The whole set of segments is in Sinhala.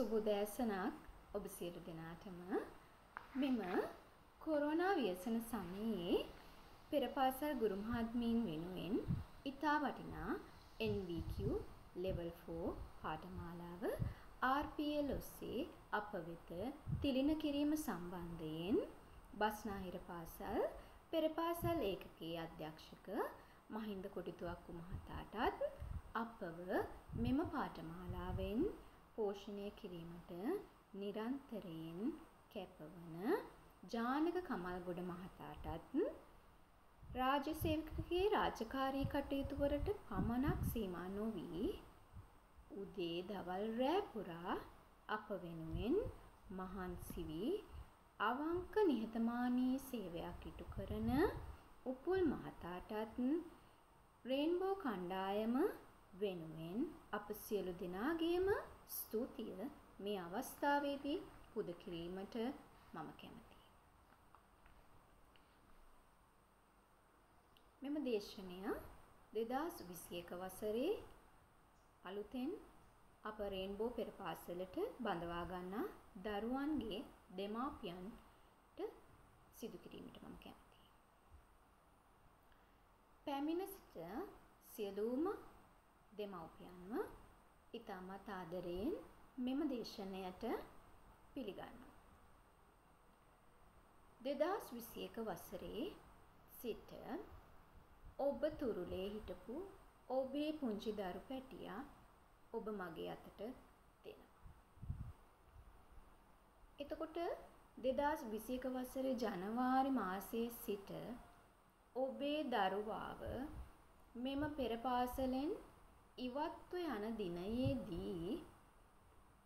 සුබෝදෑසනක් ඔබ සියලු දෙනාටම. මෙම කොරෝනා ව්‍යසන සමයේ පෙර පාසල් ගුරු මහත්මීන් වෙනුවෙන් ඉතා වටිනා NVQ level 4 පාඨමාලාව RPL ඔස්සේ අප වෙත තිලින කිරීම සම්බන්ධයෙන් බස්නාහිර පාසල් පෙර පාසල් ඒකකයේ අධ්‍යක්ෂක මහින්ද කොටිතුවක්කු මහතාටත් අපව මෙම පාඨමාලාවෙන් පෝෂණය කිරීමට නිරන්තරයෙන් කැපවන ජානක කමල්ගොඩ මහතාටත් රාජ්‍ය සේවකගේ රාජකාරී කටයුතු වලට පමණක් සීමා නොවි උදේ දවල් රැ පුරා අප වෙනුවෙන් මහන්සි වී අවංක නිහතමානී සේවයක් ඉටු කරන උපුල් මහතාටත් රේන්බෝ කණ්ඩායම වෙනුවෙන් අප සියලු දෙනාගේම ස්තුතිය මේ අවස්ථාවේදී පුද කිරීමට මම කැමතියි. මෙම දේශනය 2021 වසරේ අලුතෙන් අප රේන්බෝ පෙර පාසලට බඳවා ගන්නා දරුවන්ගේ දෙමාපියන්ට සිදු කිරීමට මම කැමතියි. පැමිණ සිට සියලුම දෙමව්පියන්ව ඉතාමත් ආදරයෙන් මෙම දේශනයට පිළිගන්නවා. 2021 වසරේ සිට ඔබ තුරුලේ හිටපු ඔබේ පුංචි දරු පැටියා ඔබ මගේ අතට දෙනවා. එතකොට 2021 වසරේ ජනවාරි මාසයේ සිට ඔබේ දරුවාව මෙම පෙර පාසලෙන් ඉවත්ව යන දිනයේදී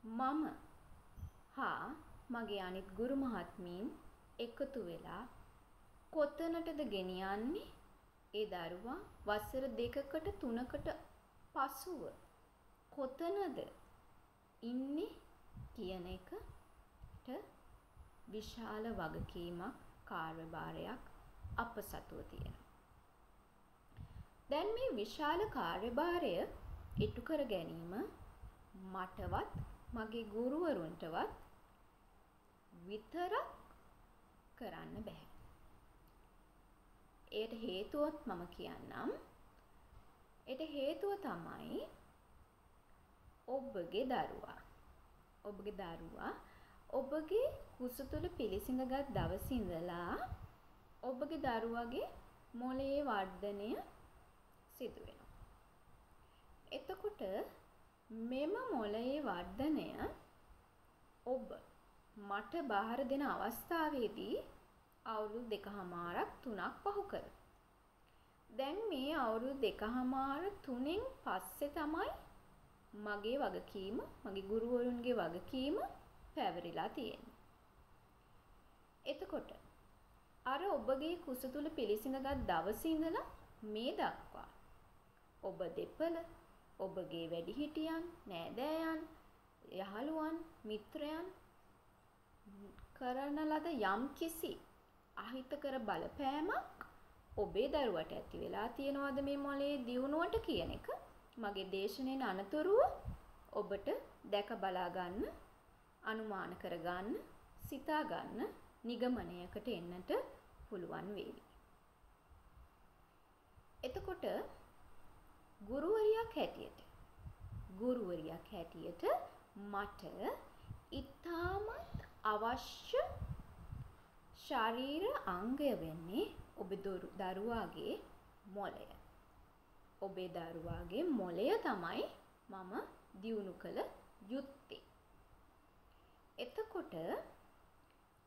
මම හා මගේ අනිත් ගුරු මහත්මීන් එකතු වෙලා කොතනටද ගෙනියන්නේ ඒ දරුවා වසර 2කට 3කට පසුව කොතනද ඉන්නේ කියන එකට විශාල වගකීමක් කාර්යභාරයක් අප සතුව තියෙනවා. දැන් මේ විශාල කාර්යභාරය ඉටු කර ගැනීම මටවත් මගේ ගුරුවරුන්ටවත් විතරක් කරන්න බෑ. ඒට හේතුවත් මම කියන්නම්. ඒට හේතුව තමයි ඔබගේ දරුවා. ඔබගේ කුස තුල පිළිසිඳගත් දවසේ ඉඳලා ඔබගේ දරුවගේ මොළයේ වර්ධනය සිදු වෙනවා. එතකොට මෙම මොළයේ වර්ධනය ඔබ මට බාර දෙන අවස්ථාවේදී අවුරුදු 2කමාරක් 3ක් පහු කර. දැන් මේ අවුරුදු 2කමාර 3න් පස්සේ තමයි මගේ වගකීම, මගේ ගුරුවරුන්ගේ වගකීම පැවරිලා තියෙන්නේ. එතකොට අර ඔබගේ කුස තුල පිළිසිඳගත් දවසේ ඉඳලා මේ දක්වා ඔබ දෙපළ, ඔබගේ වැඩිහිටියන්, නෑදෑයන්, යහළුවන්, මිත්‍රයන් කරන ලද යම්කිසි අහිතකර බලපෑමක් ඔබේ දරුවට ඇති වෙලා තියෙනවද මේ මොළයේ දියුණුවට කියන එක මගේ දේශනෙන් අනතුරුව ඔබට දැක බලා ගන්න, අනුමාන කර ගන්න, සිතා ගන්න නිගමනයකට එන්නට පුළුවන් වේවි. එතකොට ගුරුවරියක් හැටියට මට ඉතාමත් අවශ්‍ය ශරීර අංගය වෙන්නේ ඔබේ දරුවාගේ මොළය. ඔබේ දරුවාගේ මොළය තමයි මම දියුණු කළ යුත්තේ. එතකොට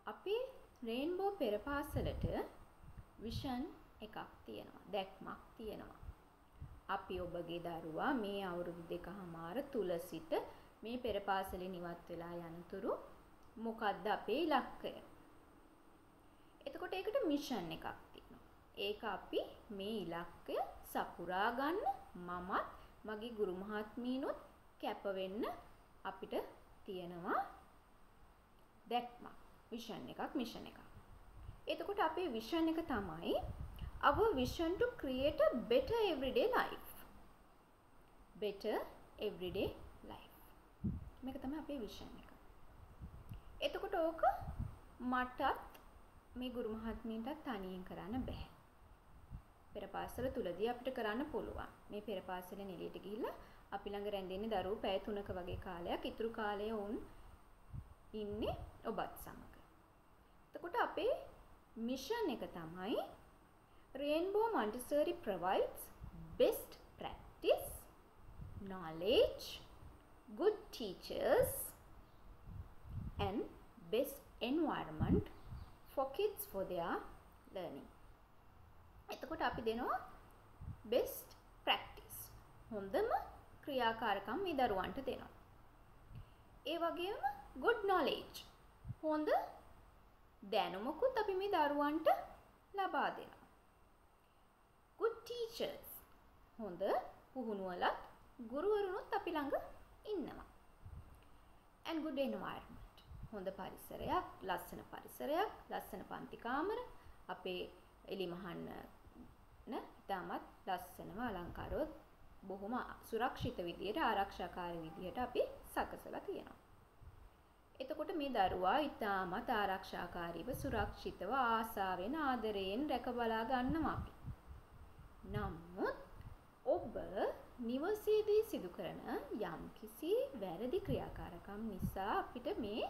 අපේ රේන්බෝ පෙර පාසලට විෂන් එකක් තියෙනවා, දැක්මක් තියෙනවා. අපි ඔබගේ දරුවා මේ අවුරුදු 2කමාර තුල සිට මේ පෙර පාසලෙන් ඉවත් වෙලා යනතුරු මොකද්ද අපේ ඉලක්කය? එතකොට ඒකට මිෂන් එකක් තියෙනවා. ඒක අපි මේ ඉලක්කය සපුරා ගන්න මමත් මගේ ගුරු මහත්මීනොත් කැප වෙන්න අපිට තියෙනවා දැක්මක්, විෂන් එකක්. එතකොට අපේ විෂන් එක තමයි our vision to create a better everyday life. මේක තමයි අපේ විෂන් එක. එතකොට ඕක මටත් මේ ගුරු මහත්මීන්ටත් තනියෙන් කරන්න බෑ. පෙර පාසල තුලදී අපිට කරන්න පුළුවන්. මේ පෙර පාසලෙන් එළියට ගිහිල්ලා අපි ළඟ රැඳෙන්නේ දරුවෝ පැය 3ක වගේ කාලයක්. ඊතුරු කාලය වුන් ඉන්නේ ඔබත් සමග. එතකොට අපේ මිෂන් එක තමයි Rainbow Montessori provides best practice, knowledge, good teachers and best environment for kids for their learning. එතකොට අපි දෙනවා best practice. හොඳම ක්‍රියාකාරකම් මේ දරුවන්ට දෙනවා. ඒ වගේම good knowledge. හොඳ දැනුමකුත් අපි මේ දරුවන්ට ලබා දෙනවා. good teachers. හොඳ පුහුණුවලත් ගුරුවරුනුත් අපි ළඟ ඉන්නවා. and good environment. හොඳ පරිසරයක්, ලස්සන පරිසරයක්, ලස්සන පන්ති කාමර, අපේ එලිමහන්න ඉතාමත් ලස්සනව අලංකාරව බොහොම සුරක්ෂිත විදියට ආරක්ෂාකාරී විදියට අපි සකසලා තියෙනවා. එතකොට මේ දරුවා ඉතාමත් ආරක්ෂාකාරීව සුරක්ෂිතව ආසාවෙන් ආදරයෙන් රැක බලා ගන්නවා අපි. නමුත් ඔබ නිවසේදී සිදු කරන යම්කිසි වැරදි ක්‍රියාකාරකම් නිසා අපිට මේ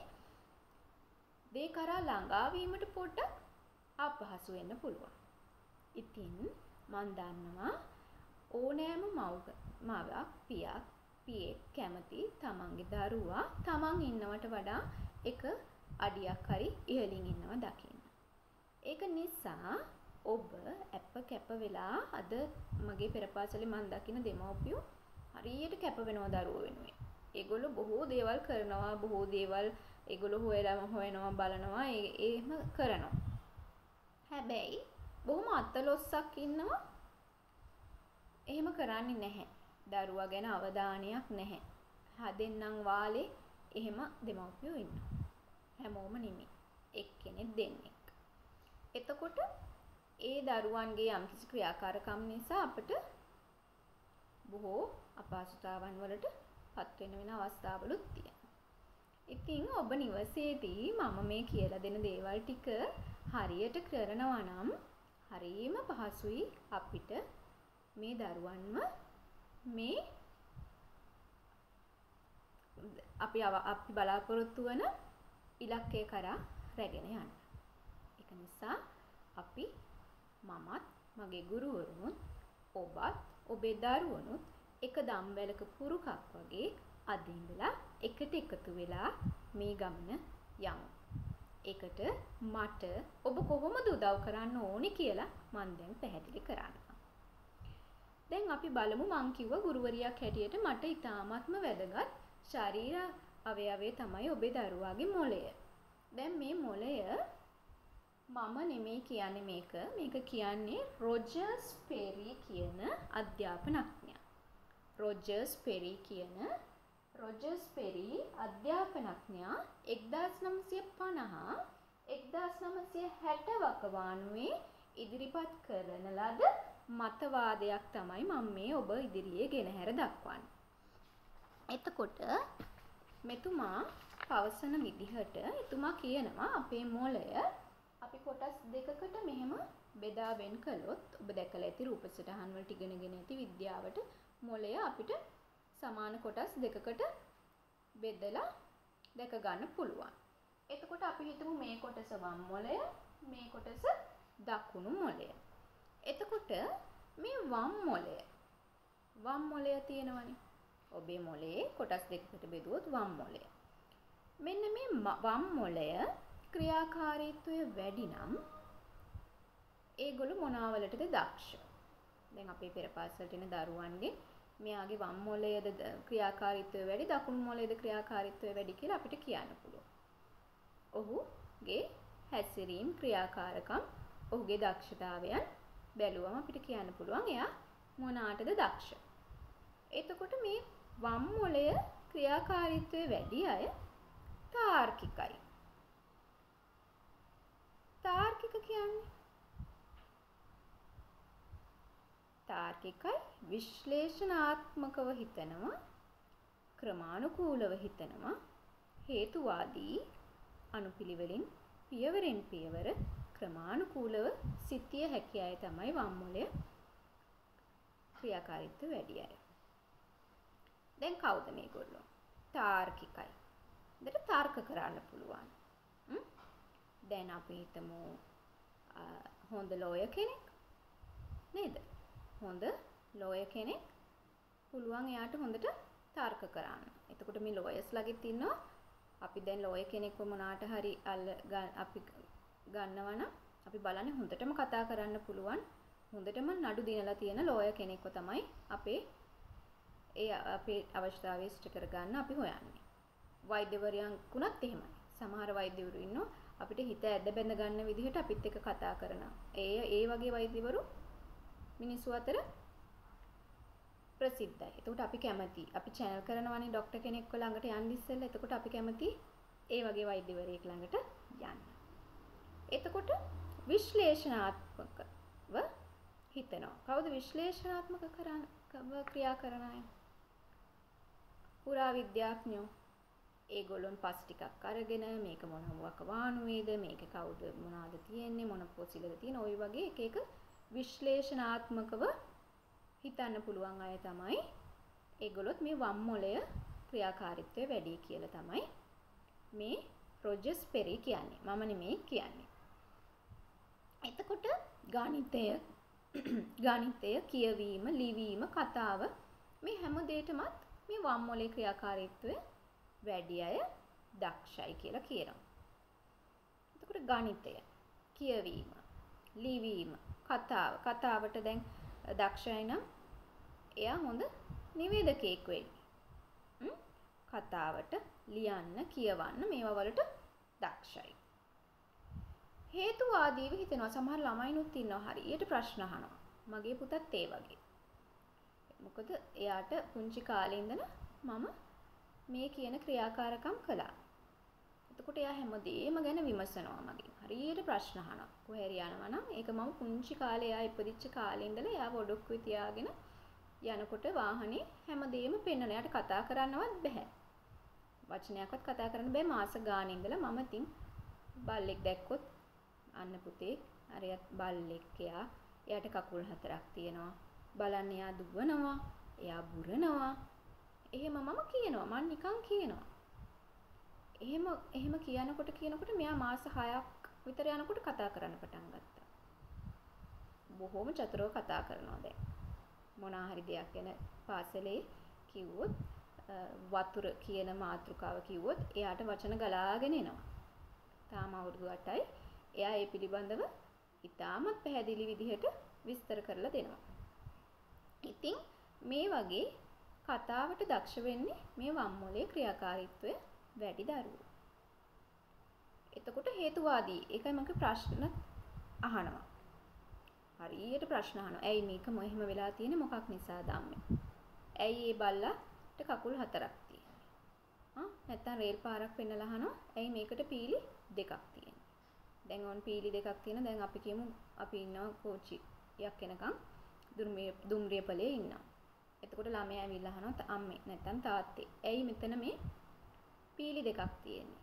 දේ කරා ළඟා වීමට පොඩ්ඩක් අපහසු වෙන්න පුළුවන්. ඉතින් මන් දන්නවා ඕනෑම මවක් පියෙක් කැමති තමන්ගේ දරුවා තමන් ඉන්නවට වඩා එක අඩියක් හරි ඉහළින් ඉන්නවා දකින්න. ඒක නිසා ඔබ අප කැප වෙලා අද මගේ පෙරපාසලේ මන් දකින දෙමව්පියෝ හරියට කැප වෙනවා දරුවෝ වෙනුවෙන්. ඒගොල්ලෝ බොහෝ දේවල් කරනවා, බොහෝ දේවල් ඒගොල්ලෝ හොයනවා බලනවා, එහෙම කරනවා. හැබැයි බොහොම අතලොස්සක් ඉන්නවා එහෙම කරන්නේ නැහැ. දරුවා ගැන අවධානයක් නැහැ. හදෙන්නම් වාලේ එහෙම දෙමව්පියෝ ඉන්නවා. හැමෝම නෙමෙයි. එක්කෙනෙක් දෙන්නෙක්. එතකොට ඒ දරුවන්ගේ යම්කිසි ක්‍රියාකාරකම් නිසා අපිට බොහෝ අපහසුතාවන් වලට පත් වෙන අවස්ථාවලුත් තියෙනවා. ඉතින් ඔබ නිවසේදී මම මේ කියලා දෙන දේවල් ටික හරියට කරනවා නම් හරියම පහසුයි අපිට මේ දරුවන්ව මේ අපි බලාපොරොත්තු වන ඉලක්කය කරා රැගෙන යන්න. ඒක නිසා අපි මමත් මගේ ගුරුවරුනුත් ඔබත් ඔබේ දරුවනුත් එක දම්වැලක පුරුකක් වගේ අද ඉඳලා එකට එකතු වෙලා මේ ගමන යමු. ඒකට මට ඔබ කොහොමද උදව් කරන්න ඕනේ කියලා මම දැන් පැහැදිලි කරන්නම්. දැන් අපි බලමු මං කිව්ව ගුරුවරියක් හැටියට මට ඉතාමත්ම වැදගත් ශරීර අවයවය තමයි ඔබේ දරුවාගේ මොළය. දැන් මේ මොළය මම නෙමෙයි කියන්නේ මේක කියන්නේ රොජර්ස් පෙරි කියන අධ්‍යාපනඥයා. රොජර්ස් පෙරි අධ්‍යාපනඥයා 1950-1960 වකවානුවේ ඉදිරිපත් කරන ලද මතවාදයක් තමයි මම මේ ඔබ ඉදිරියේ ගෙනහැර දක්වන්නේ. එතකොට මෙතුමා පවසන විදිහට එතුමා කියනවා අපේ මොළය අපි කොටස් දෙකකට මෙහෙම බෙදා වෙන් කළොත් ඔබ දැකලා ඇති රූප සටහන් වලට ඉගෙනගෙන ඇති විද්‍යාවට මොළය අපිට සමාන කොටස් දෙකකට බෙදලා දැක ගන්න පුළුවන්. එතකොට අපි හිතමු මේ කොටස වම් මොළය, මේ කොටස දකුණු මොළය. එතකොට මේ වම් මොළය තියෙනවනේ. ඔබේ මොළයේ කොටස් දෙකකට බෙදුවොත් වම් මොළය. මෙන්න මේ වම් මොළය ක්‍රියාකාරීත්වය වැඩි නම් ඒගොල්ලෝ මොනවලටද දක්ෂ? දැන් අපේ පෙරපාසලට එන දරුවන්ගේ මෙයාගේ වම් මොළයේද ක්‍රියාකාරීත්වය වැඩි, දකුණු මොළයේද ක්‍රියාකාරීත්වය වැඩි කියලා අපිට කියන්න පුළුවන්. ඔහුගේ හැසිරීම් ක්‍රියාකාරකම්, ඔහුගේ දක්ෂතාවයන් බැලුවම අපිට කියන්න පුළුවන් එයා මොනාටද දක්ෂ. එතකොට මේ වම් මොළය ක්‍රියාකාරීත්වය වැඩි අය තාර්කිකයි. තාර්කික විශ්ලේෂණාත්මකව හිතනවා, ක්‍රමානුකූලව හිතනවා. හේතුවාදී අනුපිළිවෙලින් පියවරෙන් පියවර ක්‍රමානුකූලව සිටිය හැකි අය තමයි වම් මොලේ ක්‍රියාකාරීත්වය වැඩි අය. දැන් කවුද මේගොල්ලෝ? තාර්කිකයි. දෙට තර්ක කරන්න පුළුවන්. දැන් අපි හිතමු හොඳ ලෝයර් කෙනෙක් නේද? හොඳ ලෝයර් කෙනෙක් පුළුවන් එයාට හොඳට තර්ක කරන්න. එතකොට මේ ලෝයර්ස්ලාගෙත් ඉන්නවා අපි දැන් ලෝයර් කෙනෙක්ව මොනාට හරි අපි ගන්නවා නම් අපි බලන්නේ හොඳටම කතා කරන්න පුළුවන් හොඳටම නඩු දිනලා තියෙන ලෝයර් කෙනෙක්ව තමයි අපේ අවශ්‍යතාවය ඉෂ්ට කරගන්න අපි හොයන්නේ. වෛද්‍යවරයෙකුණත් එහෙමයි. සමහර වෛද්‍යවරු ඉන්නවා අපිට හිත ඇද බැඳ ගන්න විදිහට අපිත් එක්ක කතා කරනවා. ඒ වගේ වෛද්‍යවරු මිනිස්සු අතර ප්‍රසිද්ධයි. එතකොට අපි කැමති. අපි චැනල් කරනවානේ ડોක්ටර් කෙනෙක්ව ළඟට යන්න ඉස්සෙල්ලා. එතකොට අපි කැමති ඒ වගේ වෛද්‍යවරයෙක් ළඟට යන්න. එතකොට විශ්ලේෂණාත්මකව හිතනවා. කවුද විශ්ලේෂණාත්මක ක්‍රියා කරන අය? පුරාවිද්‍යාඥයෝ. ඒගොල්ලොන් පස් ටිකක් අරගෙන මේක මොන වකවානු වේද, මේක කවුද මොනවාද තියෙන්නේ, මොන පොසිලද තියෙන, ওই වගේ එක එක විශ්ලේෂණාත්මකව හිතන්න පුළුවන් අය තමයි ඒගොල්ලොත් මේ වම් මොලය ක්‍රියාකාරීත්වය වැඩි කියලා තමයි මේ රොජර්ස් පෙරි කියන්නේ. මම නෙමෙයි කියන්නේ. එතකොට ගණිතය කියවීම, ලිවීම, කතාව මේ හැම දෙයකමත් මේ වම් මොලේ ක්‍රියාකාරීත්වය වැඩි අය දක්ෂයි කියලා කියනවා. එතකොට ගණිතය, කියවීම, ලිවීම, කතාවට දැන් දක්ෂයි නම් එයා හොඳ නිවේදකයෙක් වෙන්නේ. කතාවට ලියන්න, කියවන්න මේවා වලට දක්ෂයි. හේතුවාදීව හිතනවා. සමහර ළමයිනුත් ඉන්නවා හරියට ප්‍රශ්න අහනවා. මගේ පුතත් ඒ වගේ. මොකද එයාට පුංචි කාලේ ඉඳන් මම මේ කියන ක්‍රියාකාරකම් කළා. එතකොට එයා හැමදේම ගැන විමසනවා මගෙන්. හරියට ප්‍රශ්න අහනවා. කොහේ යනවා නම් ඒක මම පුංචි කාලේ එයා ඉපදිච්ච කාලේ ඉඳලා එයා ඔඩොක්කුවේ තියාගෙන යනකොට වාහනේ හැමදේම පෙන්නන. එයාට කතා කරන්නවත් බෑ. වචනයක්වත් කතා කරන්න බෑ. මාස ගානේ ඉඳලා මම ඉතින් බල්ලෙක් දැක්කොත් අන්න පුතේ අරයත් බල්ලෙක් එයාට කකුල් හතරක් තියෙනවා. බලන්න එයා දුවනවා. එයා බුරනවා. එහෙම මම කියනවා. මම නිකන් කියනවා. එහෙම කියනකොට මෙයා මාස 6ක් විතර යනකොට කතා කරන්න පටන් ගත්තා. බොහොම චතුරව කතා කරනවා දැන්. මොනවා හරි දෙයක් ගැන පාසලේ කිව්වොත් වතුර කියන මාතෘකාව කිව්වොත් එයාට වචන ගලාගෙන එනවා. තාම අවුරුදු 8යි. එයා ඒ පිළිබඳව ඉතාමත් පැහැදිලි විදිහට විස්තර කරලා දෙනවා. ඉතින් මේ වගේ කතාවට දක්ෂ වෙන්නේ මේ වම් මොලේ ක්‍රියාකාරීත්වය වැඩි දරුවෝ. එතකොට හේතුවාදී. ඒකයි මම ප්‍රශ්න අහනවා. හරියට ප්‍රශ්න අහනවා. ඇයි මේක මොහෙම වෙලා තියෙන්නේ? මොකක් නිසාද අම්මේ? ඇයි මේ බල්ලාට කකුල් හතරක් තියෙන්නේ? නැත්තම් රේල් පාරක් පෙන්නලා අහනවා. ඇයි මේකට පීලි දෙකක් තියෙන්නේ? දැන් ඕන් පීලි දෙකක් තියෙන. දැන් අපි කියමු අපි ඉන්නවා කෝච්චියක් එනකන් දුම්රියපලේ ඉන්නවා. එතකොට ළමයා ඇවිල්ලා අහනවා අම්මේ නැත්තම් තාත්තේ ඇයි මෙතන මේ පීලි දෙකක් තියෙන්නේ?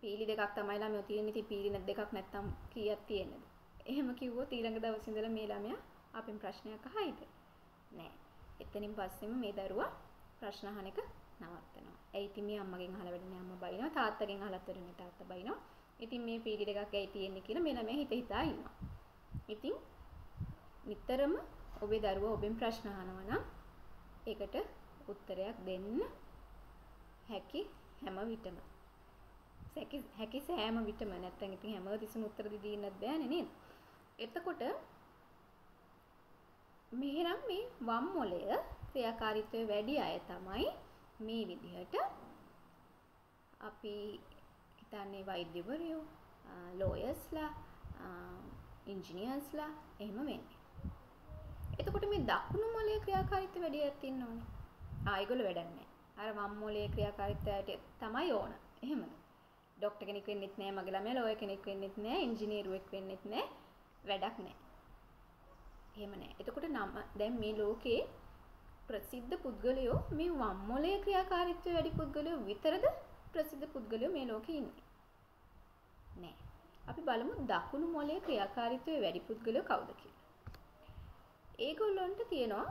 පීලි දෙකක් තමයි ළමයෝ තියෙන්නේ. ඉතින් පීලි දෙකක් නැත්තම් කීයක් තියෙන්නද? එහෙම කිව්වොත් ඊළඟ දවසේ ඉඳලා මේ ළමයා අපෙන් ප්‍රශ්නයක් අහයිද? නෑ. එතනින් පස්සෙම මේ දරුවා ප්‍රශ්න අහන එක නවත්තනවා. ඇයි ඉතින් මේ අම්මගෙන් අහලා වැඩනේ අම්මා බයිනවා, තාත්තගෙන් අහලත් වැඩනේ තාත්තා බයිනවා. ඉතින් මේ පීලි දෙකක් ඇයි තියෙන්නේ කියලා මේ ළමයා හිතා ඉන්නවා. ඉතින් නිතරම ඔබේ දරුවා ඔබෙන් ප්‍රශ්න අහනවා නම් ඒකට උත්තරයක් දෙන්න හැකි හැම විටම. හැකි සෑම විටම නැත්තම් ඉතින් හැමතිස්සෙම උත්තර දෙන්නත් බෑනේ නේද? එතකොට මෙහෙනම් මේ වම් මොලය ක්‍රියාකාරීත්වය වැඩි අය තමයි මේ විදිහට අපි හිතන්නේ වෛද්‍යවරයෝ, ලෝයර්ස්ලා, ඉන්ජිනියර්ස්ලා එහෙම වෙන්නේ. එතකොට මේ දකුණු මොලේ ක්‍රියාකාරීත්වය වැඩි අයත් ඉන්නවනේ. ඒගොල්ලෝ වැඩක් නැහැ. අර වම් මොලේ ක්‍රියාකාරීත්වයට තමයි ඕන. එහෙමද? ડોක්ටර් කෙනෙක් වෙන්නෙත් නැහැ, මගේ ළමයා ලෝයර් කෙනෙක් වෙන්නෙත් නැහැ, ඉංජිනේරුවෙක් වෙන්නෙත් නැහැ. වැඩක් නැහැ. එහෙම නැහැ. එතකොට දැන් මේ ලෝකේ ප්‍රසිද්ධ පුද්ගලයෝ මේ වම් මොලේ ක්‍රියාකාරීත්වය වැඩි පුද්ගලයෝ විතරද ප්‍රසිද්ධ පුද්ගලයෝ මේ ලෝකේ ඉන්නේ? නෑ. අපි බලමු දකුණු මොලේ ක්‍රියාකාරීත්වය වැඩි පුද්ගලයෝ කවුද කියලා. ඒගොල්ලන්ට තියෙනවා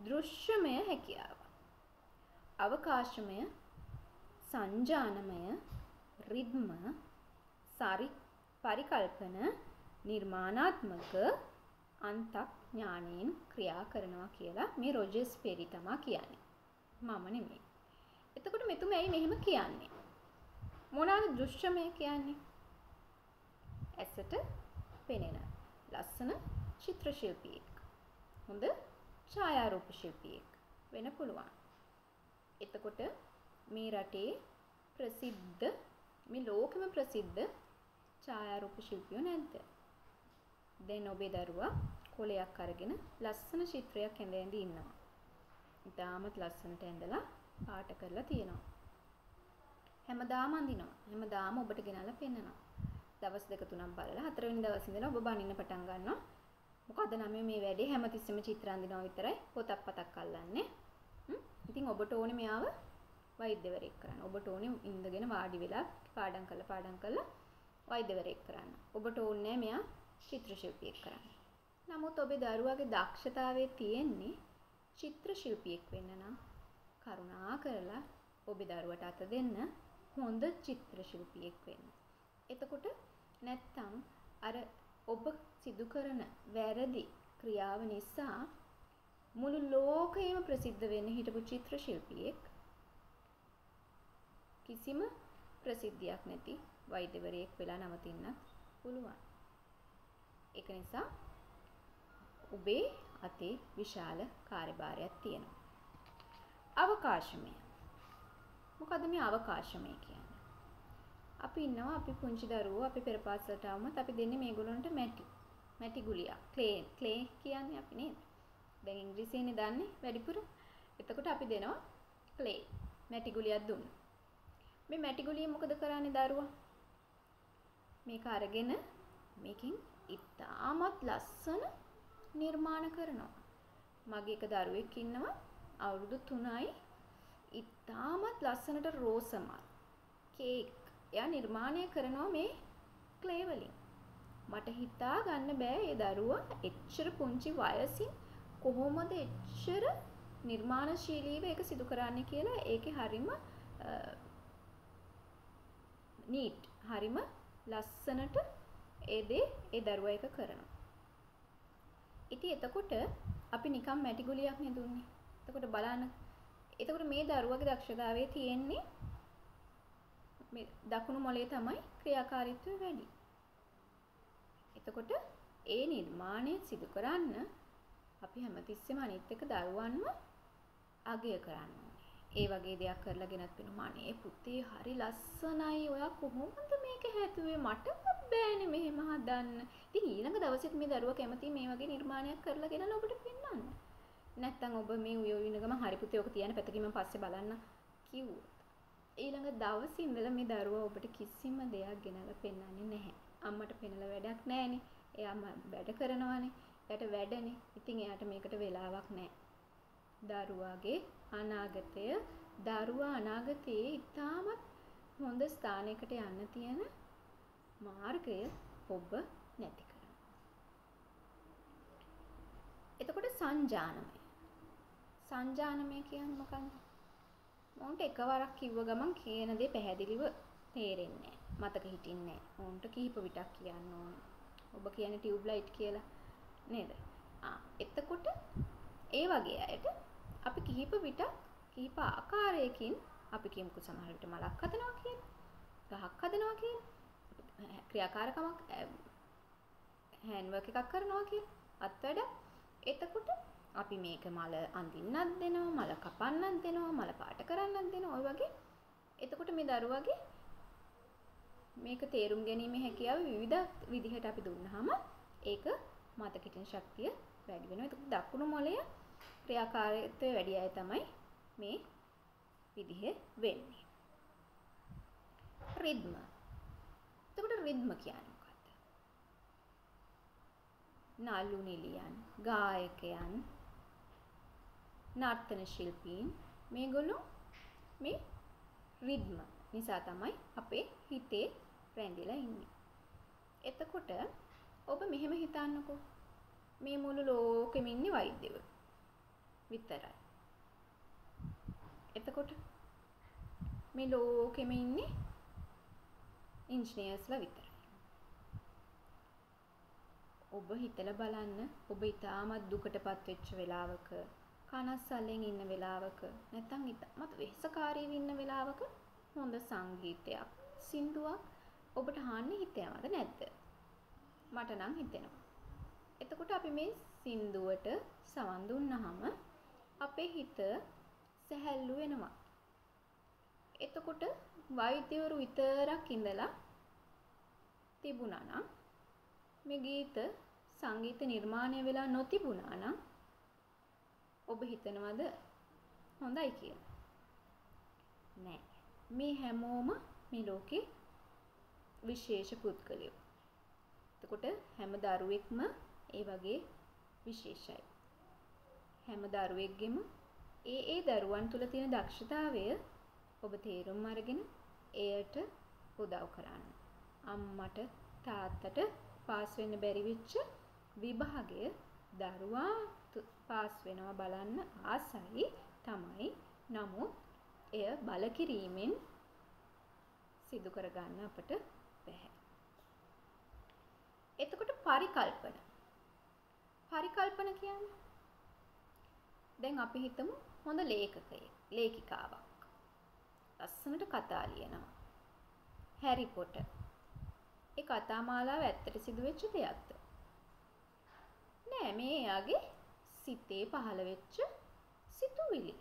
දෘශ්‍යමය හැකියාව. අවකාශමය, සංජානමය, රිද්ම, පරිකල්පන, නිර්මාණාත්මක අන්තඥාණයෙන් ක්‍රියා කරනවා කියලා මේ රොජර්ස් පෙරි තමයි කියන්නේ. මම නෙමෙයි. එතකොට මෙතුම ඇයි මෙහෙම කියන්නේ? මොනවාද දෘශ්‍යමය කියන්නේ? ඇසට පෙනෙන ලස්සන චිත්‍ර ශිල්පියෙක්. හොඳ ඡායාරූප ශිල්පියෙක් වෙන්න පුළුවන්. එතකොට මේ රටේ ප්‍රසිද්ධ මේ ලෝකෙම ප්‍රසිද්ධ ඡායාරූප ශිල්පියෝ නැද්ද? දැන් ඔබේ දරුවා කොලයක් අරගෙන ලස්සන චිත්‍රයක් ඇඳ ඉන්නවා. ඉතාමත් ලස්සනට ඇඳලා පාට කරලා තියෙනවා. හැමදාම අඳිනවා. හැමදාම ඔබට ගෙනල්ලා පෙන්නනවා. දවස් දෙක තුනක් බලලා හතරවෙනි දවසේ ඉඳලා ඔබ බනින්න පටන් ගන්නවා. මොකද නම් මේ වැඩේ හැමතිස්සෙම චිත්‍ර අඳිනවා විතරයි පොතක් පතක් අල්ලන්නේ. ඉතින් ඔබට ඕනේ මෙයාව වෛද්‍යවරයෙක් කරන්න. ඔබට ඕනේ ඉඳගෙන වාඩි වෙලා පාඩම් කරලා වෛද්‍යවරයෙක් කරන්න. ඔබට ඕනේ මෙයා චිත්‍ර ශිල්පියෙක් කරන්න. නමුත් ඔබේ දරුවාගේ දක්ෂතාවයේ තියෙන්නේ චිත්‍ර ශිල්පියෙක් වෙන්න නම් කරුණා කරලා ඔබේ දරුවට අත දෙන්න හොඳ චිත්‍ර ශිල්පියෙක් වෙන්න. එතකොට නැත්තම් අර ඔබ සිදු කරන වැරදි ක්‍රියාව නිසා මුළු ලෝකෙම ප්‍රසිද්ධ වෙන්න හිටපු චිත්‍ර ශිල්පියෙක් කිසිම ප්‍රසිද්ධියක් නැති වෛද්‍යවරයෙක් වෙලා නවතින්න පුළුවන්. ඒක නිසා ඔබේ අතේ විශාල කාර්යභාරයක් තියෙනවා. අවකාශමය. මොකද මේ අවකාශමය කියන්නේ? අපි ඉන්නවා අපි පුංචි දරුවෝ අපි පෙරපාසලට ආවමත් අපි දෙන්නේ මේගොල්ලන්ට මැටි ගුලියක්. ක්ලේ කියන්නේ අපි නේද? දැන් ඉංග්‍රීසියෙන්නේ දන්නේ වැඩිපුර. එතකොට අපි දෙනවා ක්ලේ මැටි ගුලියක් දුන්නා. මේ මැටි ගුලිය මොකද කරන්නේ දරුවා? මේක අරගෙන මේකෙන් ඉතාමත් ලස්සන නිර්මාණ කරනවා. මගේ එක දරුවෙක් ඉන්නවා අවුරුදු 3යි. ඉතාමත් ලස්සනට රෝස මල් කේක් එයා නිර්මාණය කරනවා මේ ක්ලේ වලින්. මට හිතා ගන්න බෑ ඒ දරුවා එච්චර පුංචි වයසින් කොහොමද එච්චර නිර්මාණශීලීව ඒක සිදු කරන්නේ කියලා. ඒකේ හරිම නීට් හරිම ලස්සනට ඒ දරුවා එක කරනවා. ඉතින් එතකොට අපි නිකම් මැටි ගුලියක් නේ දුන්නේ. එතකොට බලන්න. එතකොට මේ දරුවාගේ දක්ෂතාවයේ තියෙන්නේ මේ දකුණු මොලේ තමයි ක්‍රියාකාරීත්වය වැඩි. එතකොට ඒ නිර්මාණය සිදු කරන්න අපි හැමතිස්සෙම අනිත් එක දරුවන්ව අගය කරන්න ඕනේ. ඒ වගේ දෙයක් කරලා ගෙනත් වෙනවා. අනේ පුතේ හරි ලස්සනයි. ඔයා කොහොමද මේක හැදුවේ? මටවත් බෑනේ මෙහෙම හදන්න. ඉතින් ඊළඟ දවසෙත් මේ දරුවා කැමති මේ වගේ නිර්මාණයක් කරලා ගෙනලා ඔබට පෙන්නන්න. නැත්තම් ඔබ මේ උයවින ගම හරි පුතේ ඔක තියන්න පැත්තකින් මම පස්සේ බලන්න කිව්වොත් ඊළඟ දවසේ ඉඳලා මේ දරුවා ඔබට කිසිම දෙයක් ගෙනලා පෙන්නන්නේ නැහැ. අම්මට පෙන්නලා වැඩක් නැහැනේ. එයාම වැඩ කරනවානේ. එයාට වැඩනේ. ඉතින් එයාට මේකට වෙලාවක් නැහැ. දරුවා අනාගතයේ ඉතාමත් හොඳ ස්ථානයකට යන්න තියෙන මාර්ගය ඔබ නැති කරනවා. එතකොට සංජානනය කියන්නේ මොකක්ද? මොන්ට එකවරක් කිව්ව ගමන් කියන දේ පැහැදිලිව තේරෙන්නේ නැහැ. මතක හිටින්නේ නැහැ. මොන්ට කිහිප විටක් කියන්න ඕනේ. ඔබ කියන්නේ ටියුබ් ලයිට් කියලා නේද? එතකොට ඒ වගේ අයට අපි කිහිප ආකාරයකින් අපි කියමුකෝ සමහර විට මලක් හදනවා කියලා. ගහක් හදනවා කියලා. ක්‍රියාකාරකමක් හෑන්ඩ් වර්ක් එකක් කරනවා කියලා. අත්වැඩ. එතකොට අපි මේක මල අඳින්නත් දෙනවා, මල කපන්නත් දෙනවා, මල පාට කරන්නත් දෙනවා. ඔය වගේ. එතකොට මේ දරුවගේ මේක තේරුම් ගැනීමේ හැකියාව විවිධ විදිහට අපි දුන්නාම ඒක මතක හිටින ශක්තිය වැඩි වෙනවා. එතකොට දකුණු මොළය ක්‍රියාකාරීත්වය වැඩි අය තමයි මේ විදිහේ වෙන්නේ. රිද්ම. එතකොට රිද්ම කියන්නේ මොකක්ද? නළු නිලියන්, ගායකයන් නර්තන ශිල්පීන් මේගොල්ලෝ මේ රිද්ම නිසා තමයි අපේ හිතේ රැඳිලා ඉන්නේ. එතකොට ඔබ මෙහෙම හිතන්නකෝ. මේ මුළු ලෝකෙම ඉන්නේ වෛද්‍යවරු විතරයි. එතකොට මේ ලෝකෙම ඉන්නේ ඉන්ජිනියර්ස්ලා විතරයි. ඔබ හිතලා බලන්න ඔබ ඊටමත් දුකටපත් වෙච්ච වෙලාවක කනස්සල්ලෙන් ඉන්න වෙලාවක නැත්නම් ඊටමත් වෙහෙසකාරීව ඉන්න වෙලාවක හොඳ සංගීතයක් සින්දුවක් ඔබට අහන්න හිතෙනවද නැද්ද? මට නම් හිතෙනවා. එතකොට අපි මේ සින්දුවට සවන් දුන්නාම අපේ හිත සැහැල්ලු වෙනවා. එතකොට වෛද්‍යවරු විතරක් ඉඳලා තිබුණා නම් මේ ගීත සංගීත නිර්මාණය වෙලා නොතිබුණා නම් ඔබ හිතනවද හොඳයි කියලා? නෑ. මේ හැමෝම මේ ලෝකේ විශේෂ පුද්ගලයෝ. එතකොට හැම දරුවෙක්ම ඒ වගේ විශේෂයි. හැම දරුවෙක්ගෙම ඒ දරුවන් තුල තියෙන දක්ෂතාවය ඔබ තේරුම් අරගෙන එයට උදව් කරන්න. අම්මට තාත්තට පාස් වෙන්න බැරි වෙච්ච විභාගය දරුවා පාස් වෙනවා බලන්න ආසයි තමයි. නමුත් එය බලකිරීමෙන් සිදු කරගන්න අපට බැහැ. එතකොට පරිකල්පන කියන්නේ දැන් අපි හිතමු හොඳ ලේඛිකාවක් ලස්සනට කතා ලියනවා. හැරි පොටර්. ඒ කතා මාලාව ඇත්තට සිදුවෙච්ච දෙයක්ද? නෑ, මේ එයාගේ සිතේ පහළ වෙච්ච සිතුවිලි.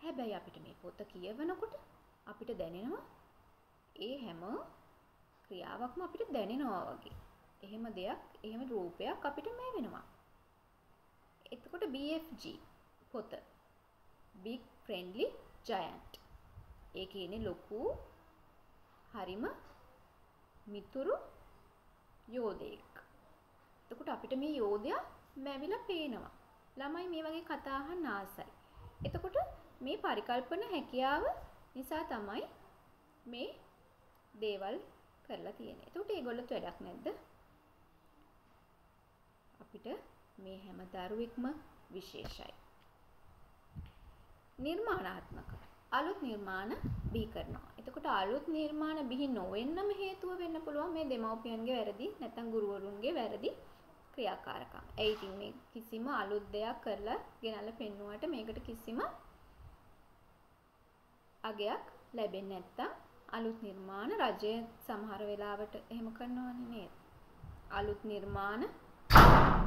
හැබැයි අපිට මේ පොත කියවනකොට අපිට දැනෙනවා ඒ හැම ක්‍රියාවක්ම අපිට දැනෙනවා වගේ. එහෙම දෙයක්, එහෙම රූපයක් අපිට මේ වෙනවා. එතකොට BFG පොත Big Friendly Giant. ඒ කියන්නේ ලොකු හරිම මිතුරු යෝධයෙක්. එතකොට අපිට මේ යෝධයා මැවිලා පේනවා. ළමයි මේ වගේ කතා අහන්න ආසයි. එතකොට මේ පරිකල්පන හැකියාව නිසා තමයි මේ දේවල් කරලා තියෙන්නේ. එතකොට ඒගොල්ලොත් වැඩක් නැද්ද? අපිට මේ හැම දරුවෙක්ම විශේෂයි. නිර්මාණාත්මක අලුත් නිර්මාණ බිහි කරනවා. එතකොට අලුත් නිර්මාණ බිහි නොවෙන්නම හේතුව වෙන්න පුළුවන් මේ දෙමව්පියන්ගේ වැරදි නැත්නම් ගුරුවරුන්ගේ වැරදි ක්‍රියාකාරකම්. ඒ ඉතින් මේ කිසිම අලුත් දෙයක් කරලා ගෙනල්ලා පෙන්නුවට මේකට කිසිම අගයක් ලැබෙන්නේ නැත්තම් අලුත් නිර්මාණ රජය සමහර වෙලාවට එහෙම කරනවනේ නේද? අලුත් නිර්මාණ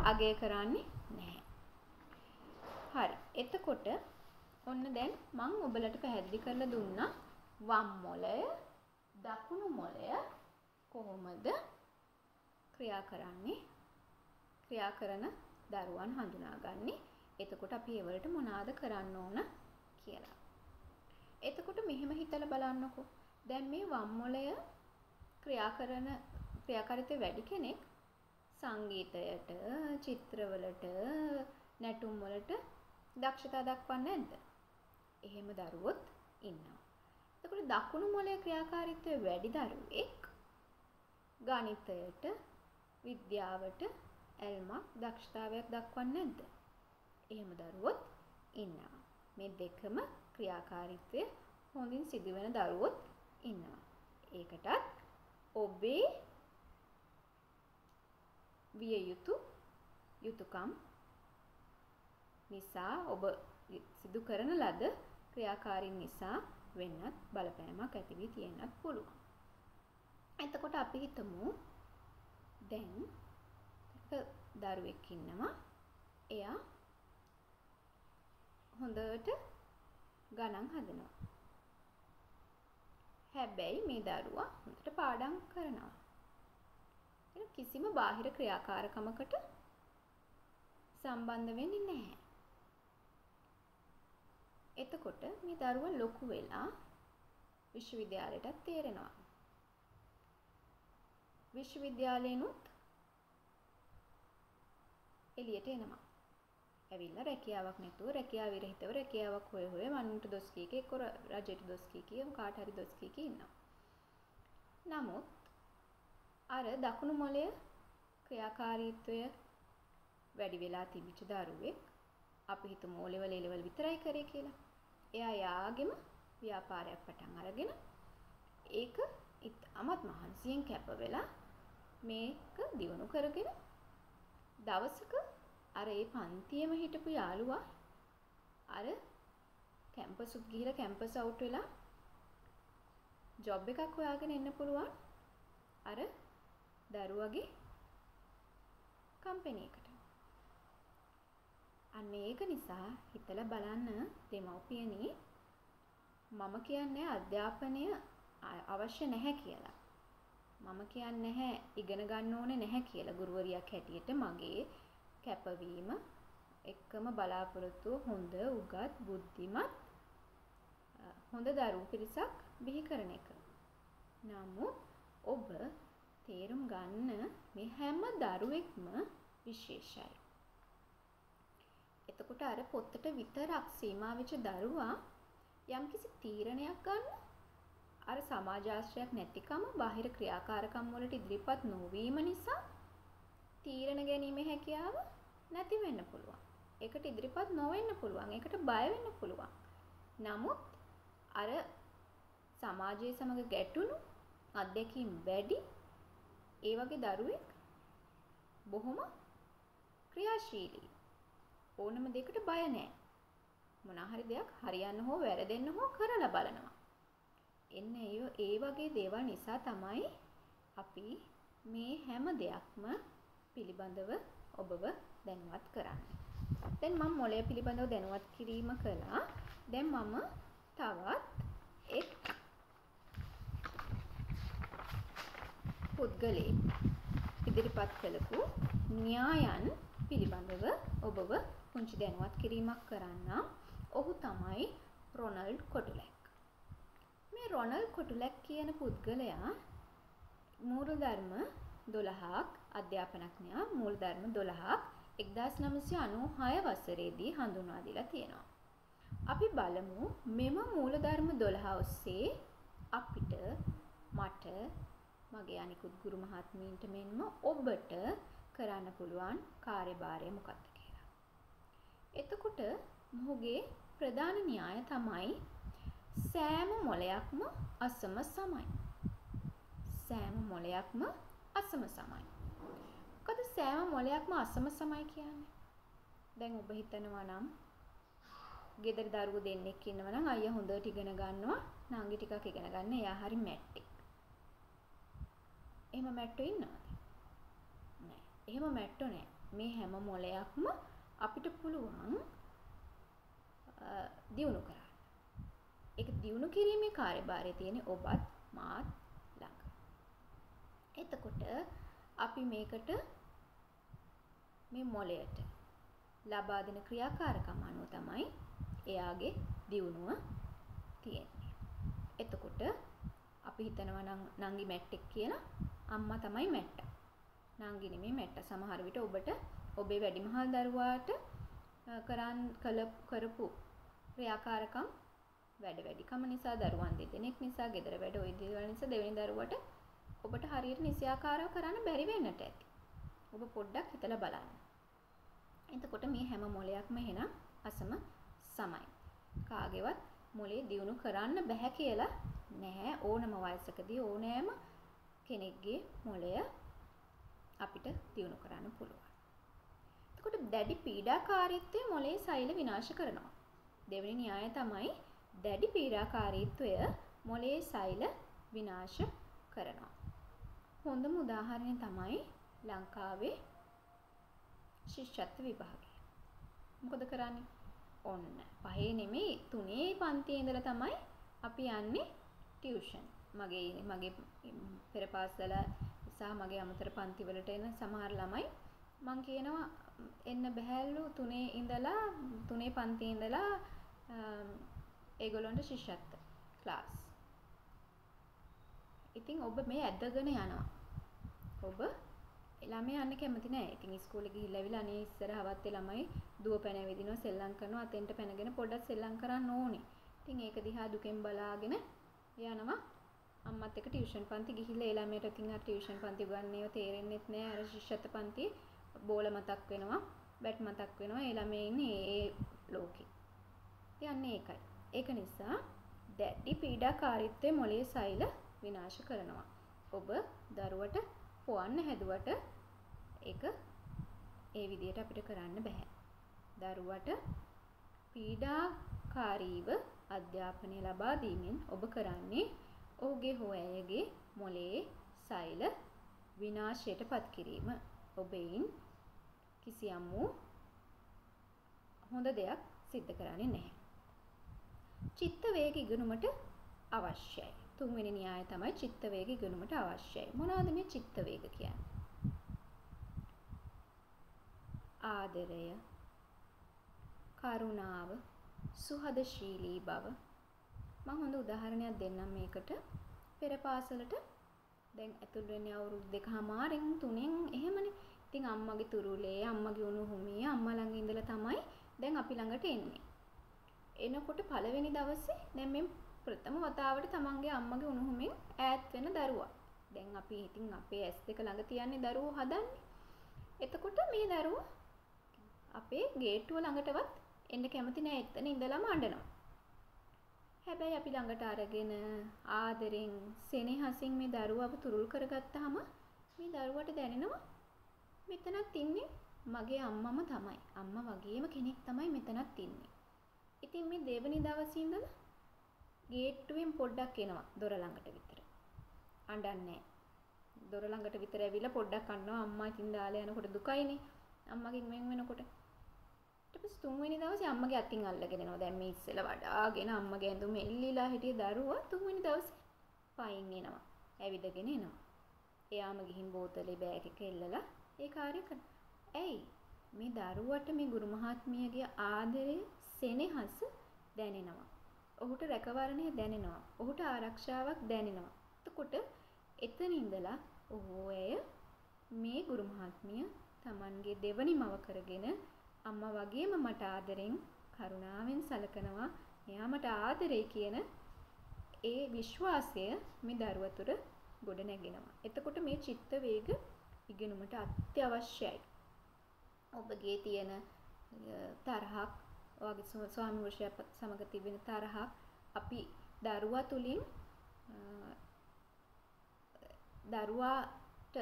අගය කරන්නේ නැහැ. හරි. එතකොට ඔන්න දැන් මම ඔබලට පැහැදිලි කරලා දුන්නා වම් මොළය දකුණු මොළය කොහොමද ක්‍රියා කරන දරුවන් හඳුනාගන්නේ. එතකොට අපි ඒවලට මොනවාද කරන්න ඕන කියලා. එතකොට මෙහෙම හිතලා බලන්නකෝ. දැන් මේ වම් මොළය ක්‍රියාකාරීත්වය වැඩි කෙනෙක් සංගීතයට, චිත්‍රවලට, නැටුම් වලට දක්ෂතා දක්වන්නේ නැද්ද? එහෙම දරුවොත් ඉන්නවා. එතකොට දකුණු මොළයේ ක්‍රියාකාරීත්වය වැඩි දරුවෙක් ගණිතයට, විද්‍යාවට ඇල්මක් දක්ෂතාවයක් දක්වන්නේ නැද්ද? එහෙම දරුවොත් ඉන්නවා. මේ දෙකම ක්‍රියාකාරීත්වය හොඳින් සිදුවෙන දරුවොත් ඉන්නවා. ඒකටත් ඔබේ විය යුතු යුතුයකම් නිසා ඔබ සිදු කරන ලද ක්‍රියාකාරීන් නිසා වෙනත් බලපෑමක් ඇති වී තියෙන්නත් පුළුවන්. එතකොට අපි හිතමු දැන් දරුවෙක් ඉන්නවා. එයා හොඳට ගණන් හදනවා. හැබැයි මේ දරුවා හොඳට පාඩම් කරනවා. කිසිම බාහිර ක්‍රියාකාරකමකට සම්බන්ධ වෙන්නේ නැහැ. එතකොට මේ දරුවා ලොකු වෙලා විශ්වවිද්‍යාලයටත් තේරෙනවා. විශ්වවිද්‍යාලේනොත් එළියට එනවා. ඇවිල්ලා රැකියාවක් නැතුව රැකියාව විරහිතව රැකියාවක් හොය හොය මනුන්ට දොස් කී කී එක්ක රජයට දොස් කී කී කාට හරි දොස් කී කී ඉන්නවා. නමුත් අර දකුණු මොළය ක්‍රියාකාරීත්වය වැඩි වෙලා තිබිච්ච දරුවෙක් අපි හිතමු O level A level විතරයි කරේ කියලා. එයා යාගෙම ව්‍යාපාරයක් පටන් අරගෙන ඒක අමත් මහන්සියෙන් කැප වෙලා මේක දියුණු කරගෙන දවසක අර ඒ පන්තියේම හිටපු යාළුවා අර කැම්පස් උත් ගිහිලා කැම්පස් අවුට් වෙලා ජොබ් එකක් හොයාගෙන එන්න පුළුවන් අර දරුවගේ කම්පැනි එකට. අන්න ඒක නිසා හිතලා බලන්න දෙමව්පියනි මම කියන්නේ අධ්‍යාපනය අවශ්‍ය නැහැ කියලා. මම කියන්නේ නැහැ ඉගෙන ගන්න ඕනේ නැහැ කියලා. ගුරුවරියක් හැටියට මගේ කැපවීම එක්කම බලාපොරොත්තු හොඳ උගත් බුද්ධිමත් හොඳ දරුවෝ පිරිසක් බිහි කරන එක. නමුත් ඔබ තේරුම් ගන්න මේ හැම දරුවෙක්ම විශේෂයි. එතකොට අර පොත්තට විතරක් සීමා වෙච්ච දරුවා යම්කිසි තීරණයක් ගන්න අර සමාජාශ්‍රයක් නැතිකම බාහිර ක්‍රියාකාරකම් වලට ඉදිරිපත් නොවීම නිසා තීරණ ගැනීමේ හැකියාව නැති වෙන්න පුළුවන්. ඒකට ඉදිරිපත් නොවෙන්න පුළුවන්. ඒකට බය වෙන්න පුළුවන්. නමුත් අර සමාජයේ සමග ගැටුණු අධ්‍යක්ීම් වැඩි ඒ වගේ දරුවෙක් බොහොම ක්‍රියාශීලී. ඕනම දෙයකට බය නැහැ. මොනවා හරි දෙයක් හරියන්න හෝ වැරදෙන්න හෝ කරලා බලනවා. ඒ වගේ දේවල් නිසා තමයි අපි මේ හැම දෙයක්ම පිළිබඳව ඔබව දැනුවත් කරන්නේ. දැන් මම මොළය පිළිබඳව දැනුවත් කිරීම කළා. දැන් මම තවත් එක් පුද්ගලයෙක් ඉදිරිපත් කළපු න්‍යායන් පිළිබඳව ඔබව පුංචි දැනුවත් කිරීමක් කරන්නම්. ඔහු තමයි රොනල්ඩ් කොටුලැක්. මේ රොනල්ඩ් කොටුලැක් කියන පුද්ගලයා මූලධර්ම 12ක් අධ්‍යාපනඥයා මූලධර්ම 12ක් 1996 වසරේදී හඳුන්වා දීලා තියෙනවා. අපි බලමු මෙම මූලධර්ම 12 ඔස්සේ අපිට මට මගේ අනිකුත් ගුරු මහත්මීන්ට මෙන්ම ඔබට කරන්න පුළුවන් කාර්යභාරය මොකක්ද කියලා. එතකොට මොහුගේ ප්‍රධාන න්‍යාය තමයි සෑම මොළයක්ම අසම සමයි. සෑම මොළයක්ම අසම සමයි. මොකද සෑම මොළයක්ම අසම සමයි කියන්නේ? දැන් ඔබ හිතනවා නම් ගෙදර දරුවෝ දෙන්නෙක් ඉන්නවා නම් අයියා හොඳට ඉගෙන ගන්නවා, නංගි ටිකක් ඉගෙන ගන්න, එයා හරි මැට්ටෙක්. එහෙම මැට්ටෝ ඉන්නවද? නෑ. එහෙම මැට්ටෝ නෑ. මේ හැම මොළයක්ම අපිට පුළුවන් දියුණු කරන්න. ඒක දියුණු කිරීමේ කාර්යභාරය තියෙන්නේ ඔබත් මාත් ළඟ. එතකොට අපි මේකට මේ මොළයට ලබා දෙන ක්‍රියාකාරකම් අනුව තමයි එයාගේ දියුණුව තියෙන්නේ. එතකොට අපි හිතනවා නම් නංගි මැට්ටෙක් කියලා අම්මා තමයි මැට්ට. නංගි නෙමෙයි මැට්ට. සමහර විට ඔබට ඔබේ වැඩිමහල් දරුවාට කරපු ක්‍රියාකාරකම් වැඩිකම නිසා දරුවන් දෙදෙනෙක් නිසා ගෙදර වැඩ ওই දේවල් නිසා දෙවෙනි දරුවට ඔබට හරියට නිසියාකාරව කරන්න බැරි වෙන්නට ඇති. ඔබ පොඩ්ඩක් හිතලා බලන්න. එතකොට මේ හැම මොළයක්ම එහෙනම් අසම සමයි. කාගේවත් මොළේ දියුණු කරන්න බෑ කියලා නැහැ. ඕනම වයසකදී ඕනෑම කෙනෙක්ගේ මොළය අපිට දියුණු කරන්න පුළුවන්. එතකොට දැඩි පීඩාකාරීත්වය මොළයේ සෛල විනාශ කරනවා. දෙවෙනි න්‍යාය තමයි දැඩි පීඩාකාරීත්වය මොළයේ සෛල විනාශ කරනවා. හොඳම උදාහරණය තමයි ලංකාවේ ශිෂ්‍යත්ව විභාගය. මොකද කරන්නේ? ඔන්න 5 නෙමෙයි 3 පන්තියේ ඉඳලා තමයි අපි යන්නේ ටියුෂන්. මගේ පෙර පාසල සහ මගේ අමතර පන්ති වලට එන සමහර ළමයි මං කියනවා එන්න බහැල්ලු 3 ඉඳලා 3 පන්තියේ ඉඳලා ඒගොල්ලන්ට ශිෂ්‍යත්ව ක්ලාස්. ඉතින් ඔබ මේ ඇදගෙන යනවා. ඔබ ළමයා යන්න කැමති නෑ. ඉතින් ඉස්කෝලේ ගිහිල්ලා ඇවිල්ලා අනේ ඉස්සරහවත් ළමයි දුව පැන ඇවිදිනවා සෙල්ලම් කරනවා අතෙන්ට පැනගෙන පොඩ්ඩක් සෙල්ලම් කරන්න ඕනේ. ඉතින් ඒක දිහා දුකෙන් බලාගෙන යනවා අම්මත් එක්ක ටියුෂන් පන්ති ගිහිල්ලා ඒ ළමයට ඉතින් අර ටියුෂන් පන්ති උගන්වන්නේව තේරෙන්නෙත් නෑ. අර ශිෂ්‍යත පන්ති බෝල මතක් වෙනවා, බැට් මතක් වෙනවා. ඒ ළමයා ඉන්නේ ඒ ලෝකේ. යන්නේ ඒකයි. ඒක නිසා දැඩි පීඩාකාරීත්වයේ මොළයේ සෛල විනාශ කරනවා. ඔබ දරුවට පොවන්න හැදුවට ඒක ඒ විදිහට අපිට කරන්න බෑ. දරුවට පීඩාකාරීව අධ්‍යාපනය ලබා දීමෙන් ඔබ කරන්නේ ඔහුගේ හෝ ඇයගේ මොළයේ සෛල විනාශයට පත් කිරීම. ඔබෙන් කිසියම් වූ හොඳ දෙයක් සිද්ධ කරන්නේ නැහැ. චිත්ත වේග ඉගෙනුමට අවශ්‍යයි. තුන්වෙනි න්‍යාය තමයි චිත්ත වේග ඉගෙනුමට අවශ්‍යයි. මොනවද මේ චිත්ත වේග කියන්නේ? ආදරය, කරුණාව, සුහදශීලී බව. මම හොඳ උදාහරණයක් දෙන්නම් මේකට. පෙර පාසලට දැන් ඇතුල් වෙන්නේ අවුරුදු 2මාරෙන් 3න් එහෙමනේ. ඉතින් අම්මගේ තුරුලේ, අම්මගේ උණුහුමේ, අම්මා ළඟ ඉඳලා තමයි දැන් අපි ළඟට එන්නේ. එනකොට පළවෙනි දවසේ දැන් මේ ප්‍රථම වතාවට තමන්ගේ අම්මගේ උණුහුමෙන් ඈත් වෙන දරුවා. දැන් අපි ඉතින් අපේ S2 ළඟ තියන්නේ දරුවෝ හදන්නේ. එතකොට මේ දරුවා අපේ ගේට්ටුව ළඟටවත් එන්න කැමති නෑ. එතන ඉඳලාම අඬනවා. හැබැයි අපි ළඟට අරගෙන ආදරෙන් සෙනෙහසින් මේ දරුවව තුරුල් කරගත්තාම මේ දරුවට දැනෙනවා මෙතනත් ඉන්නේ මගේ අම්මම තමයි. අම්මා වගේම කෙනෙක් තමයි මෙතනත් ඉන්නේ. ඉතින් මේ දෙවෙනි දවසේ ඉඳලා ගේට්ටුවෙන් පොඩ්ඩක් එනවා දොර ළඟට විතර. අඬන්නේ නැහැ. දොර ළඟට විතර ඇවිල්ලා පොඩ්ඩක් අඬනවා. අම්මා ඉතින් දාලා යනකොට දුකයිනේ. අම්මගෙන් වෙන් වෙනකොට. ඊට පස්සේ තුන්වෙනි දවසේ අම්මගේ අතින් අල්ලගෙන එනවා. දැන් මේ ඉස්සෙල්ලා වඩාගෙන අම්මගේ ඇඳුම එල්ලීලා හිටිය දරුවා තුන්වෙනි දවසේ පයින් එනවා. ඇවිදගෙන එනවා. එයාම ගිහින් බෝතලේ බෑග් එක එල්ලලා ඒ කාර්ය කරනවා. ඇයි? මේ දරුවට මේ ගුරු මහත්මියගේ ආදරය, සෙනෙහස දැනෙනවා. ඔහුට රැකවරණය දැනෙනවා. ඔහුට ආරක්ෂාවක් දැනෙනවා. එතකොට එතන ඉඳලා ඔහු ඇය මේ ගුරු මහත්මිය Tamanගේ දෙවනි මව කරගෙන අම්මා වගේම මට ආදරෙන් කරුණාවෙන් සලකනවා. එයා මට ආදරේ කියන ඒ විශ්වාසය මේ දරුවා තුර ගොඩ නැගෙනවා. එතකොට මේ චිත්ත වේග ඉගෙනුමට අත්‍යවශ්‍යයි. ඔබගේ තියෙන තරහක්, ඔයගේ ස්වාමි වෘෂයා සමග තිබෙන තරහක් අපි දරුවා තුලින් දරුවාට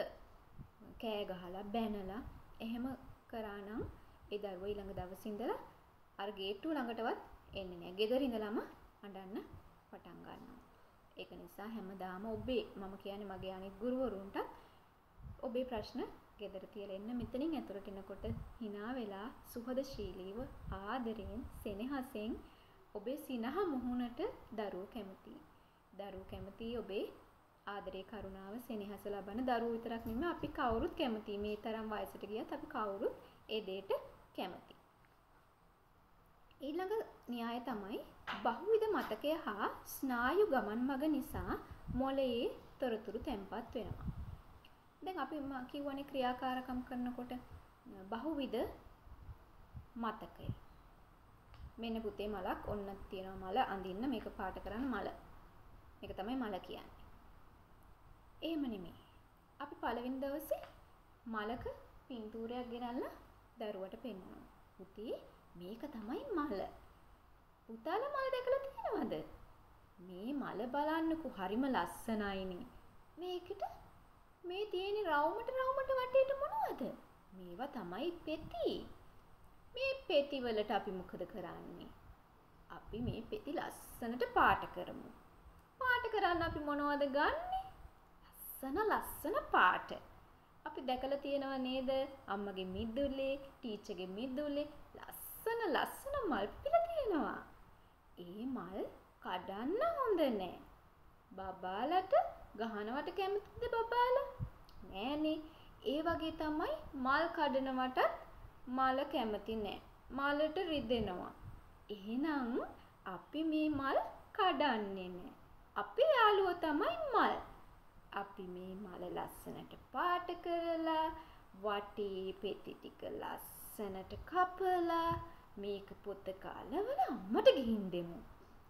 කෑ ගහලා බැනලා එහෙම කරා නම් ඒ දරුවා ඊළඟ දවසේ ඉඳලා අර ගේට්ටුව ළඟටවත් එන්නේ නැහැ. ගෙදර ඉඳලම අඬන්න පටන් ගන්නවා. ඒක නිසා හැමදාම ඔබේ මම කියන්නේ මගේ අනිත් ගුරුවරුන්ට ඔබේ ප්‍රශ්න ගෙදර තියලා එන්න. මෙතනින් ඇතුළට එනකොට hina වෙලා සුහදශීලීව ආදරයෙන් සෙනෙහසෙන් ඔබේ සිනහ මුහුණට දරුවෝ කැමතියි. දරුවෝ කැමතියි ඔබේ ආදරේ, කරුණාව, සෙනෙහස ලබන දරුවෝ විතරක් නෙමෙයි අපි කවුරුත් කැමතියි. මේ තරම් වයසට ගියත් අපි කවුරුත් ඒ දෙයට කැමතියි. ඊළඟ න්‍යාය තමයි බහුවිධ මතකය හා ස්නායු ගමන් මඟ නිසා මොළයේ තොරතුරු තැන්පත් වෙනවා. දැන් අපි කියවනේ ක්‍රියාකාරකම් කරනකොට බහුවිධ මතකය. මෙන්න පුතේ මලක් ඔන්න තියෙනවා මල අඳින්න මේක පාට කරන්න මල. මේක තමයි මල කියන්නේ. එහෙම නෙමෙයි. අපි පළවෙනි දවසේ මලක පින්තූරයක් ගෙනල්ලා දරුවට පෙන්වනවා. පුතේ මේක තමයි මල. පුතාලා මල දැකලා තියෙනවද? මේ මල බලන්නකෝ හරිම ලස්සනයිනේ. මේකට මේ තියෙන රවුමට වටේට මොනවද? මේවා තමයි පෙති. මේ පෙති වලට අපි මොකද කරන්නේ? අපි මේ පෙති ලස්සනට පාට කරමු. පාට කරන්න අපි මොනවද ගන්නෙ? ලස්සන පාට. අපි දැකලා තියෙනව නේද? අම්මගේ මිදුලේ, ටීචර්ගේ මිදුලේ ලස්සන මල් පිළ තියෙනවා. ඒ මල් කඩන්න හොඳ නෑ. බබාලට ගහනවට කැමතිද බබාලා? නෑනේ. ඒ වගේ තමයි මල් කඩනවටත් මල කැමති නෑ. මලට රිදෙනවා. එහෙනම් අපි මේ මල් කඩන්නේ නෑ. අපේ යාළුවෝ තමයි මල්. අපි මේ මල ලස්සනට පාට කරලා වටේ පෙති ටික ලස්සනට කපලා මේක පොත කාලවල අම්මට ගිහින් දෙමු.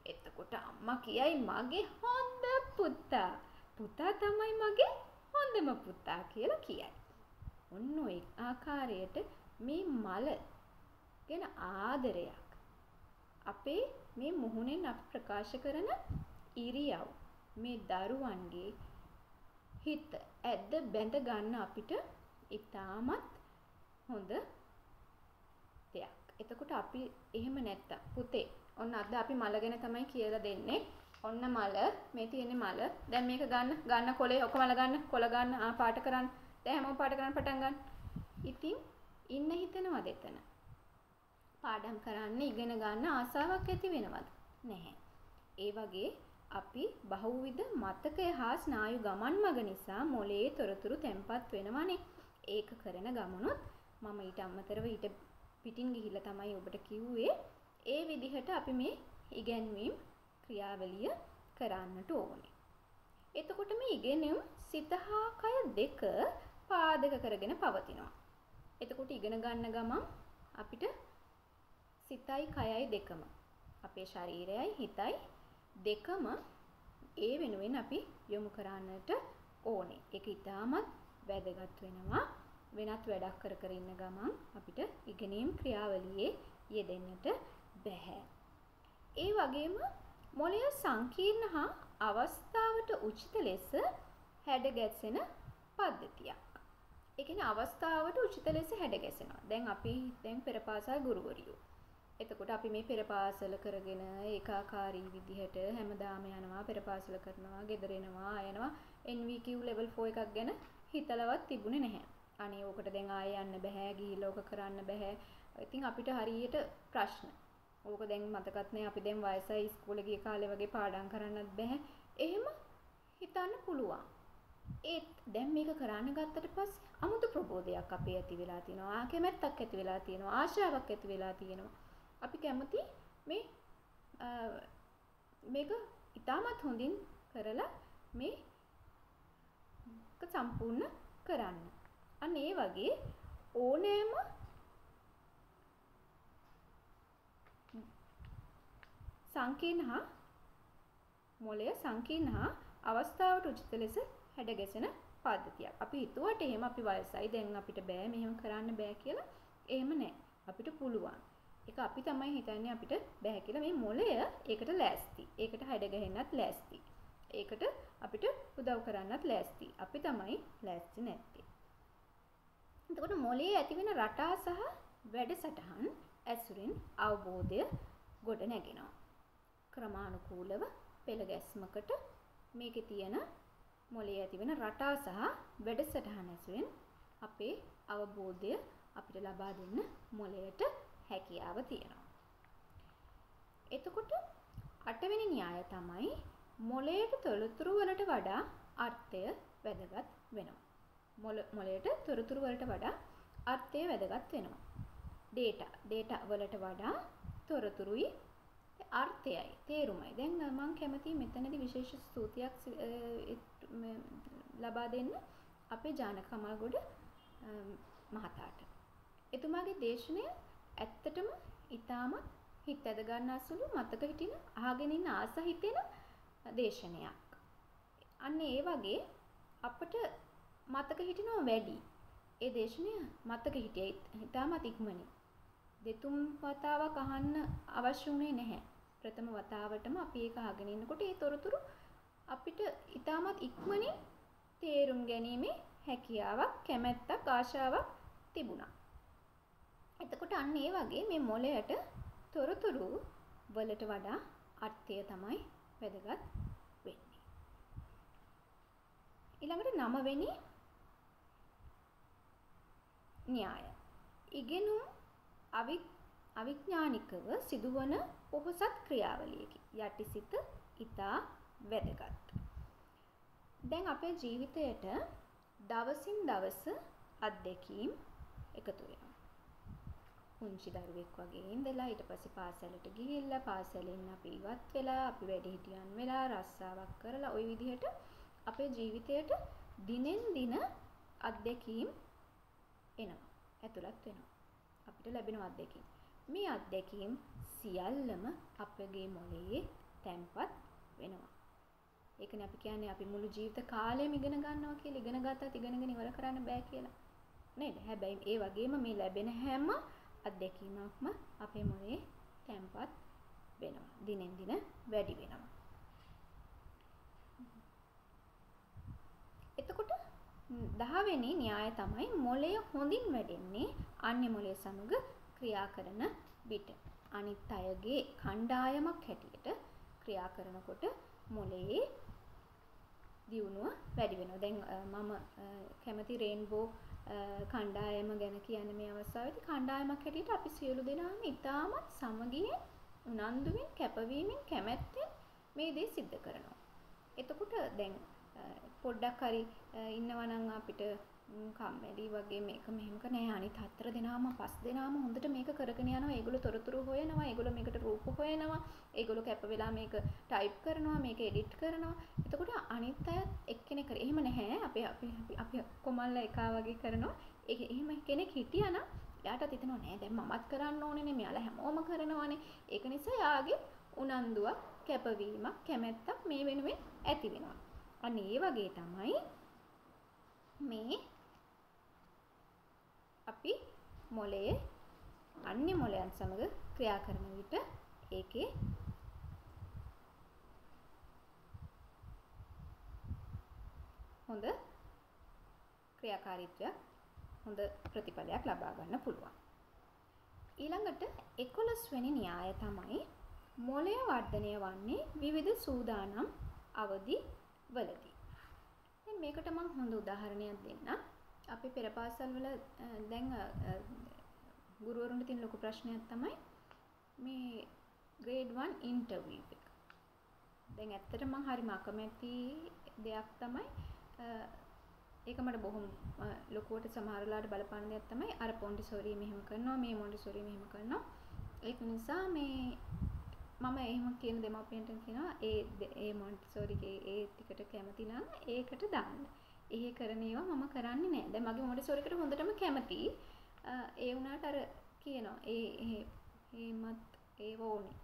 එතකොට අම්මා කියයි මගේ හොඳ පුතා. පුතා තමයි මගේ හොඳම පුතා කියලා කියයි. ඔන්න ඔය ආකාරයට මේ මල ගැන ආදරයක් අපේ මේ මුහුණෙන් අපි ප්‍රකාශ කරන ඉරියව් මේ දරුවන්ගේ හිත ඇද්ද බැඳ ගන්න අපිට ඉතාමත් හොඳ දෙයක්. එතකොට අපි එහෙම නැත්තම් පුතේ ඔන්න අද අපි මල ගැන තමයි කියලා දෙන්නේ. ඔන්න මල මේ තියෙන්නේ මල. දැන් මේක ගන්න කොලේ ඔක මල ගන්න කොල ගන්න පාට කරන්න. දැන් හැමෝම පාට කරන්න පටන් ගන්න. ඉතින් ඉන්න හිතනවද එතන? පාඩම් කරන්න ඉගෙන ගන්න ආසාවක් ඇති වෙනවද? නැහැ. ඒ වගේ අපි බහුවිධ මතකය හා ස්නායු ගමන් මග නිසා මොළයේ තොරතුරු තැන්පත් වෙනවනේ. ඒක කරන ගමනොත් මම ඊට අමතරව ඊට පිටින් ගිහිල්ලා තමයි ඔබට කිව්වේ ඒ විදිහට අපි මේ ඉගැන්වීම් ක්‍රියාවලිය කරන්නට ඕනේ. එතකොට මේ ඉගෙනුම් සිත හා කය දෙක පාදක කරගෙන පවතිනවා. එතකොට ඉගෙන ගන්න ගමන් අපිට සිතයි කයයි දෙකම අපේ ශරීරයයි හිතයි දෙකම ඒ වෙනුවෙන් අපි යොමු කරන්නට ඕනේ. ඒක ඉතාමත් වැදගත් වෙනවා. වෙනත් වැඩක් කර කර ඉන්න ගමන් අපිට ඉගෙනීම් ක්‍රියාවලියේ යෙදෙන්නට බැහැ. ඒ වගේම මොළය සංකීර්ණ හා අවස්ථාවට උචිත ලෙස හැඩ ගැසෙන පද්ධතියක්. ඒ කියන්නේ අවස්ථාවට උචිත ලෙස හැඩ ගැසෙනවා. දැන් පෙර පාසල් ගුරුවරියෝ. එතකොට අපි මේ පෙර පාසල කරගෙන ඒකාකාරී විදිහට හැමදාම යනවා පෙර පාසල කරනවා, ගෙදර එනවා, යනවා. NVQ level 4 එකක් ගැන හිතලවත් තිබුණේ නැහැ. අනේ ඕකට දැන් ආයෙ යන්න බෑ, ගිහිල්ලා ඕක කරන්න බෑ. ඉතින් අපිට හරියට ප්‍රශ්න. ඕක දැන් මතකත් නැහැ. අපි දැන් වයසයි ඉස්කෝලේ ගිය කාලේ වගේ පාඩම් කරන්නත් බෑ. එහෙම හිතන්න පුළුවන්. ඒත් දැන් මේක කරන්න ගත්තට පස්සේ අමුතු ප්‍රබෝධයක් අපේ ඇති වෙලා තියෙනවා. කැමැත්තක් ඇති වෙලා තියෙනවා. ආශාවක් ඇති වෙලා තියෙනවා. අපි කැමති මේක ඉතාමත් හොඳින් කරලා මේක සම්පූර්ණ කරන්න. අන්න ඒ වගේ ඕනෑම සංකීර්ණ හා මොළය සංකීර්ණ හා අවස්ථාවට උචිත ලෙස හැඩ ගැසෙන පද්ධතියක්. අපි හිතුවට එහෙම අපි වයසයි දැන් අපිට බෑ මෙහෙම කරන්න බෑ කියලා. එහෙම නෑ. අපිට පුළුවන්. ඒක අපි තමයි හිතන්නේ අපිට බෑ කියලා. මේ මොළය ඒකට ලෑස්ති. ඒකට හැඩ ගැහෙන්නත් ලෑස්ති. ඒකට අපිට උදව් කරන්නත් ලෑස්ති. අපි තමයි ලෑස්ති නැත්තේ. එතකොට මොළයේ ඇතිවෙන රටා සහ වැඩසටහන් ඇසුරින් අවබෝධය ගොඩ නැගෙනවා. ක්‍රමානුකූලව පෙළ ගැස්මකට මේකේ තියෙන මොළයේ ඇතිවෙන රටා සහ වැඩසටහන් ඇසුරින් අපේ අවබෝධය අපිට ලබා දෙන්න මොළයට හැකියාව තියෙනවා. එතකොට 8 වෙනි න්‍යාය තමයි මොළයට තොරතුරු වලට වඩා අර්ථය වැදගත් වෙනවා. මොළයට තොරතුරු වලට වඩා අර්ථය වැදගත් වෙනවා. data වලට වඩා තොරතුරුයි අර්ථයයි තේරුමයි. දැන් මම කැමතියි මෙතනදී විශේෂ ස්තුතියක් ලබා දෙන්න අපේ ජානක කමල්ගොඩ මහතාට. එතුමාගේ දේශනය ඇත්තටම ඉතාමත් හිත ඇද ගන්න අසුළු මතක හිටින අහගෙන ඉන්න ආස හිතෙන දේශනයක්. අන්න ඒ වගේ අපට මතක හිටිනවා වැඩි. ඒ දේශනය මතක හිටියේ ඉතාමත් ඉක්මනින්. දෙතුන් වතාවක් අහන්න අවශ්‍ය වුණේ නැහැ. ප්‍රථම වතාවටම අපි ඒක අහගෙන ඉන්නකොට ඒ තොරතුරු අපිට ඉතාමත් ඉක්මනින් තේරුම් ගැනීමේ හැකියාවක්, කැමැත්තක්, ආශාවක් තිබුණා. එතකොට අන්න ඒ වගේ මේ මොළයට තොරතුරු වලට වඩා අර්ථය තමයි වැදගත් වෙන්නේ. ඊළඟට 9 වෙනි න්‍යාය. ඉගෙනුම් අවිඥානිකව සිදුවන පොහොසත් ක්‍රියාවලියකි. යටිසිත ඉතා වැදගත්. දැන් අපේ ජීවිතයට දවසින් දවස අත්දැකීම් එකතු වෙනවා. පුංචි දරුවෙක් වගේ ඉඳලා ඊට පස්සේ පාසලට ගිහිල්ලා පාසලෙන් අපි ඉවත් වෙලා අපි වැඩිහිටියන් වෙලා රස්සාවක් කරලා ওই විදිහට අපේ ජීවිතයට දිනෙන් දින අත්දැකීම් එනවා. ඇතුළත් වෙනවා. අපිට ලැබෙන අත්දැකීම්. මේ අත්දැකීම් සියල්ලම අපගේ මොළයේ තැන්පත් වෙනවා. ඒකනේ අපි කියන්නේ අපි මුළු ජීවිත කාලයම ඉගෙන ගන්නවා කියලා. ඉගෙන ගත්තත් ඉගෙනගෙන ඉවර කරන්න බෑ කියලා. නේද? හැබැයි ඒ වගේම මේ ලැබෙන හැම අත්දැකීමක්ම අපේ මොළයේ තැන්පත් වෙනවා. දිනෙන් දින වැඩි වෙනවා. එතකොට 10 වෙනි න්‍යාය තමයි මොළය හොඳින් වැඩෙන්නේ අන්‍ය මොළය සමග ක්‍රියා කරන විට. අනිත් අයගේ කණ්ඩායමක් හැටියට ක්‍රියා කරනකොට මොළයේ දියුණුව වැඩි වෙනවා. දැන් මම කැමති රේන්බෝ කණ්ඩායම ගැන කියන්නේ මේ අවස්ථාවේදී කණ්ඩායමක් හැටියට අපි සියලු දෙනාම ඉතාමත් සමගියෙන් උනන්දුවෙන් කැපවීමෙන් කැමැත්තෙන් මේ දේ සිද්ධ කරනවා. එතකොට දැන් පොඩ්ඩක් හරි ඉන්නවා නම් අපිට කම්මැලි වගේ මේක මෙහෙම නෑ අනිත් 4 දෙනාම 5 දෙනාම හොඳට මේක කරගෙන යනවා. ඒගොල්ලෝ තොරතුරු හොයනවා. ඒගොල්ලෝ මේකට රූප හොයනවා. ඒගොල්ලෝ කැප වෙලා මේක ටයිප් කරනවා. මේක එඩිට් කරනවා. එතකොට අනිත් අය එක්කෙනෙක් කරේ. එහෙම නැහැ. අපි කොමල්ලා එකා වගේ කරනවා. ඒක එහෙම කෙනෙක් හිටියා නම් එයාටත් හිතෙනවා නෑ දැන් මමත් කරන්න ඕනේ නේ. මෙයාලා හැමෝම කරනවානේ. ඒක නිසා යාගේ උනන්දුවක්, කැපවීමක්, කැමැත්තක් මේ වෙනුවෙන් ඇති වෙනවා. අන්න ඒ වගේ තමයි මේ අපි මොළයේ අන්‍ය මොළයන් සමග ක්‍රියා කරන විට ඒකේ හොඳ ක්‍රියාකාරීත්වයක් හොඳ ප්‍රතිඵලයක් ලබා ගන්න පුළුවන්. ඊළඟට 11 වෙනි න්‍යාය තමයි මොළය වර්ධනය වන්නේ විවිධ සූදානම් අවදි වලදී. දැන් මේකට මම හොඳ උදාහරණයක් දෙන්නම්. අපි පෙර පාසල් වල දැන් ගුරුවරුන්ට තියෙන ලොකු ප්‍රශ්නයක් තමයි මේ grade 1 ඉන්ටර්විව් එක. දැන් ඇත්තටම මම හරිම අකමැති දෙයක් තමයි ඒක මට බොහොම ලොකුවට සමහර වෙලාවට බලපාන දෙයක් තමයි අර මොන්ටිසෝරි මෙහෙම කරනවා මේ මොන්ටිසෝරි මෙහෙම කරනවා. ඒක නිසා මේ මම එහෙම කියන දෙමාපියන්ට කියනවා ඒ මොන්ටිසෝරිගේ ඒ ටිකට කැමති නම් ඒකට දාන්න. එහෙ කරන ඒවා මම කරන්නේ නැහැ. දැන් මගේ මොන්ටිසෝරිකට හොඳටම කැමතියි. ඒ වුණාට අර කියනවා ඒමත් ඒව ඕනේ.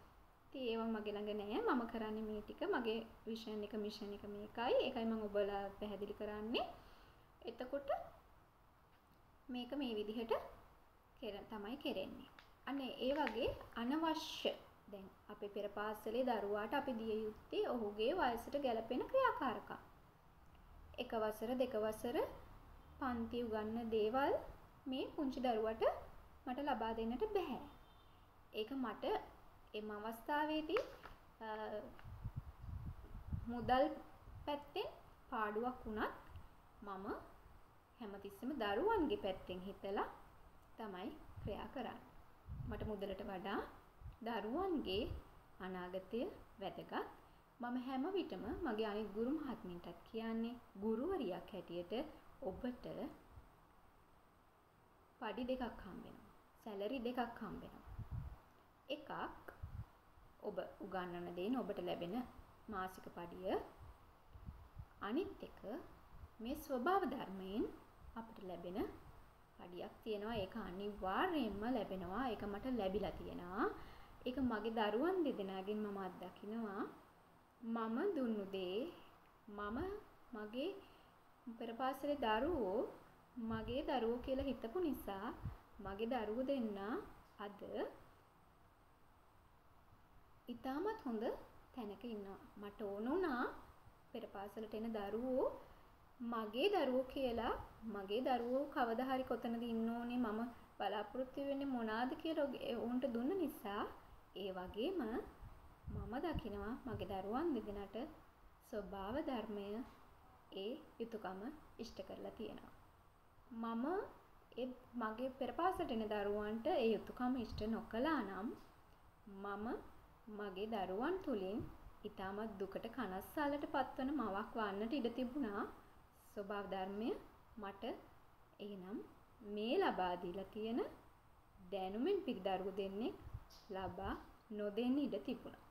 ඉතින් ඒවා මගේ ළඟ නැහැ. මම කරන්නේ මේ ටික. මගේ විෂන් එක මිෂන් එක මේකයි. ඒකයි මම ඔබලා පැහැදිලි කරන්නේ. එතකොට මේක මේ විදිහට තමයි කෙරෙන්නේ. අන්න ඒ වගේ අනවශ්‍ය දැන් අපේ පෙර පාසලේ දරුවාට අපි දිය යුත්තේ ඔහුගේ වයසට ගැලපෙන ක්‍රියාකාරකම්. එක වසර දෙක වසර පන්ති උගන්න දේවල් මේ පුංචි දරුවට මට ලබා දෙන්නට බෑ. ඒක මට එම අවස්ථාවේදී මුදල් පැත්තෙන් පාඩුවක් වුණත් මම හැමතිස්සෙම දරුවන්ගේ පැත්තෙන් හිතලා තමයි ක්‍රියා කරන්නේ. මට මුදලට වඩා දරුවන්ගේ අනාගතය වැදගත්. මම හැම විටම මගේ අනිත් ගුරු මහත්මියන්ටත් කියන්නේ ගුරුවරියක් හැටියට ඔබට පඩි දෙකක් හම්බ වෙනවා. සැලරි දෙකක් හම්බ වෙනවා. එකක් ඔබ උගන්වන දේන ඔබට ලැබෙන මාසික පඩිය. අනිත් එක මේ ස්වභාව ධර්මයෙන් අපිට ලැබෙන පඩියක් තියෙනවා. ඒක අනිවාර්යයෙන්ම ලැබෙනවා. ඒක මට ලැබිලා තියෙනවා. ඒක මගේ දරුවන් දෙදෙනාගෙන් මම අත්දකිනවා. මම දුන්නු දේ මගේ පෙර පාසලේ දරුවෝ මගේ දරුවෝ කියලා හිතපු නිසා මගේ දරුවෝ දෙන්න අද ඉතාමත් හොඳ තැනක ඉන්නවා. මට ඕන වුණා පෙර පාසලට එන දරුවෝ මගේ දරුවෝ කියලා මගේ දරුවෝ කවදා හරි කොතනද ඉන්න ඕනේ මම බලාපොරොත්තු වෙන්නේ මොනවාද කියලා උන්ට දුන්න නිසා ඒ වගේම මම දකිනවා මගේ දරුවන් දෙදෙනාට ස්වභාව ධර්මය ඒ යුතුයකම ඉෂ්ට කරලා තියෙනවා. මම මගේ පෙර පාසලට එන දරුවන්ට ඒ යුතුයකම ඉෂ්ට නොකළා නම් මම මගේ දරුවන් තුලින් ඊටමත් දුකට කනස්සල්ලට පත්වන මවක් වන්නට ඉඩ තිබුණා. ස්වභාව ධර්මය මට එහෙනම් මේ ලබා දීලා තියෙන දැනුමින් පිරි දරුවෝ දෙන්නේ ලබා නොදෙන්න ඉඩ තිබුණා.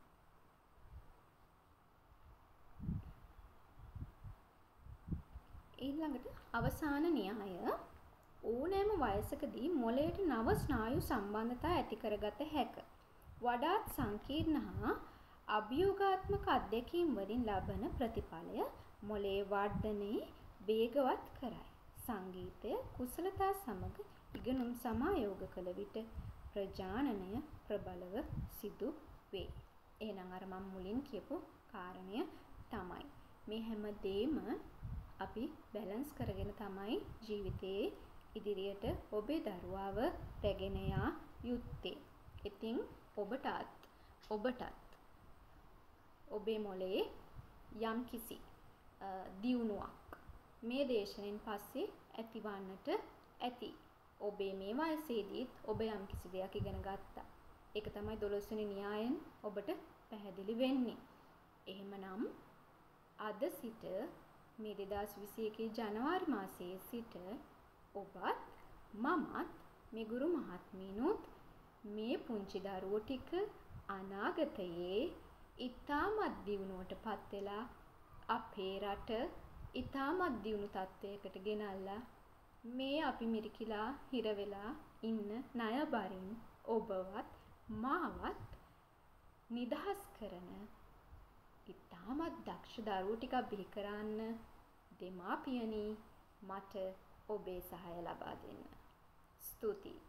ඊළඟට අවසාන න්‍යාය ඕනෑම වයසකදී මොළයට නව ස්නායු සම්බන්ධතා ඇති කරගත හැක. වඩාත් සංකීර්ණ හා අභියෝගාත්මක අත්දැකීම් වලින් ලබන ප්‍රතිඵලය මොළයේ වර්ධනයේ වේගවත් කරයි. සංගීතය කුසලතා සමග ඉගෙනුම් සමායෝග කළ විට ප්‍රජානනය ප්‍රබලව සිදු වේ. එහෙනම් අර මම මුලින් කියපු කාරණය තමයි. මේ හැම දෙයක්ම අපි බැලන්ස් කරගෙන තමයි ජීවිතයේ ඉදිරියට ඔබේ දරුවාව රැගෙන යා යුත්තේ. ඉතින් ඔබටත් ඔබේ මොළයේ යම්කිසි දියුණුවක් මේ දේශනෙන් පස්සේ ඇතිවන්නට ඇති. ඔබේ මේ වයසේදීත් ඔබ යම්කිසි දෙයක් ඉගෙන ගත්තා. ඒක තමයි 12 වෙනි න්‍යායෙන් ඔබට පැහැදිලි වෙන්නේ. එහෙමනම් අද සිට මේ 2021 ජනවාරි මාසයේ සිට ඔබත් මමත් මේ ගුරු මහත්මීනුත් මේ පුංචි දරුවෝ ටික අනාගතයේ ඉතාමත් දියුණුවටපත් වෙලා අපේ රට ඉතාමත් දියුණු තත්වයකට ගෙනල්ලා මේ අපි මිරිකිලා හිර වෙලා ඉන්න ණය බරින් ඔබවත් මාවත් නිදහස් කරන ඉතාමත් දක්ෂ දරුවෝ ටිකක් බිහි කරන්න දෙමාපියනි මට ඔබේ සහාය ලබා දෙන්න. ස්තුතියි.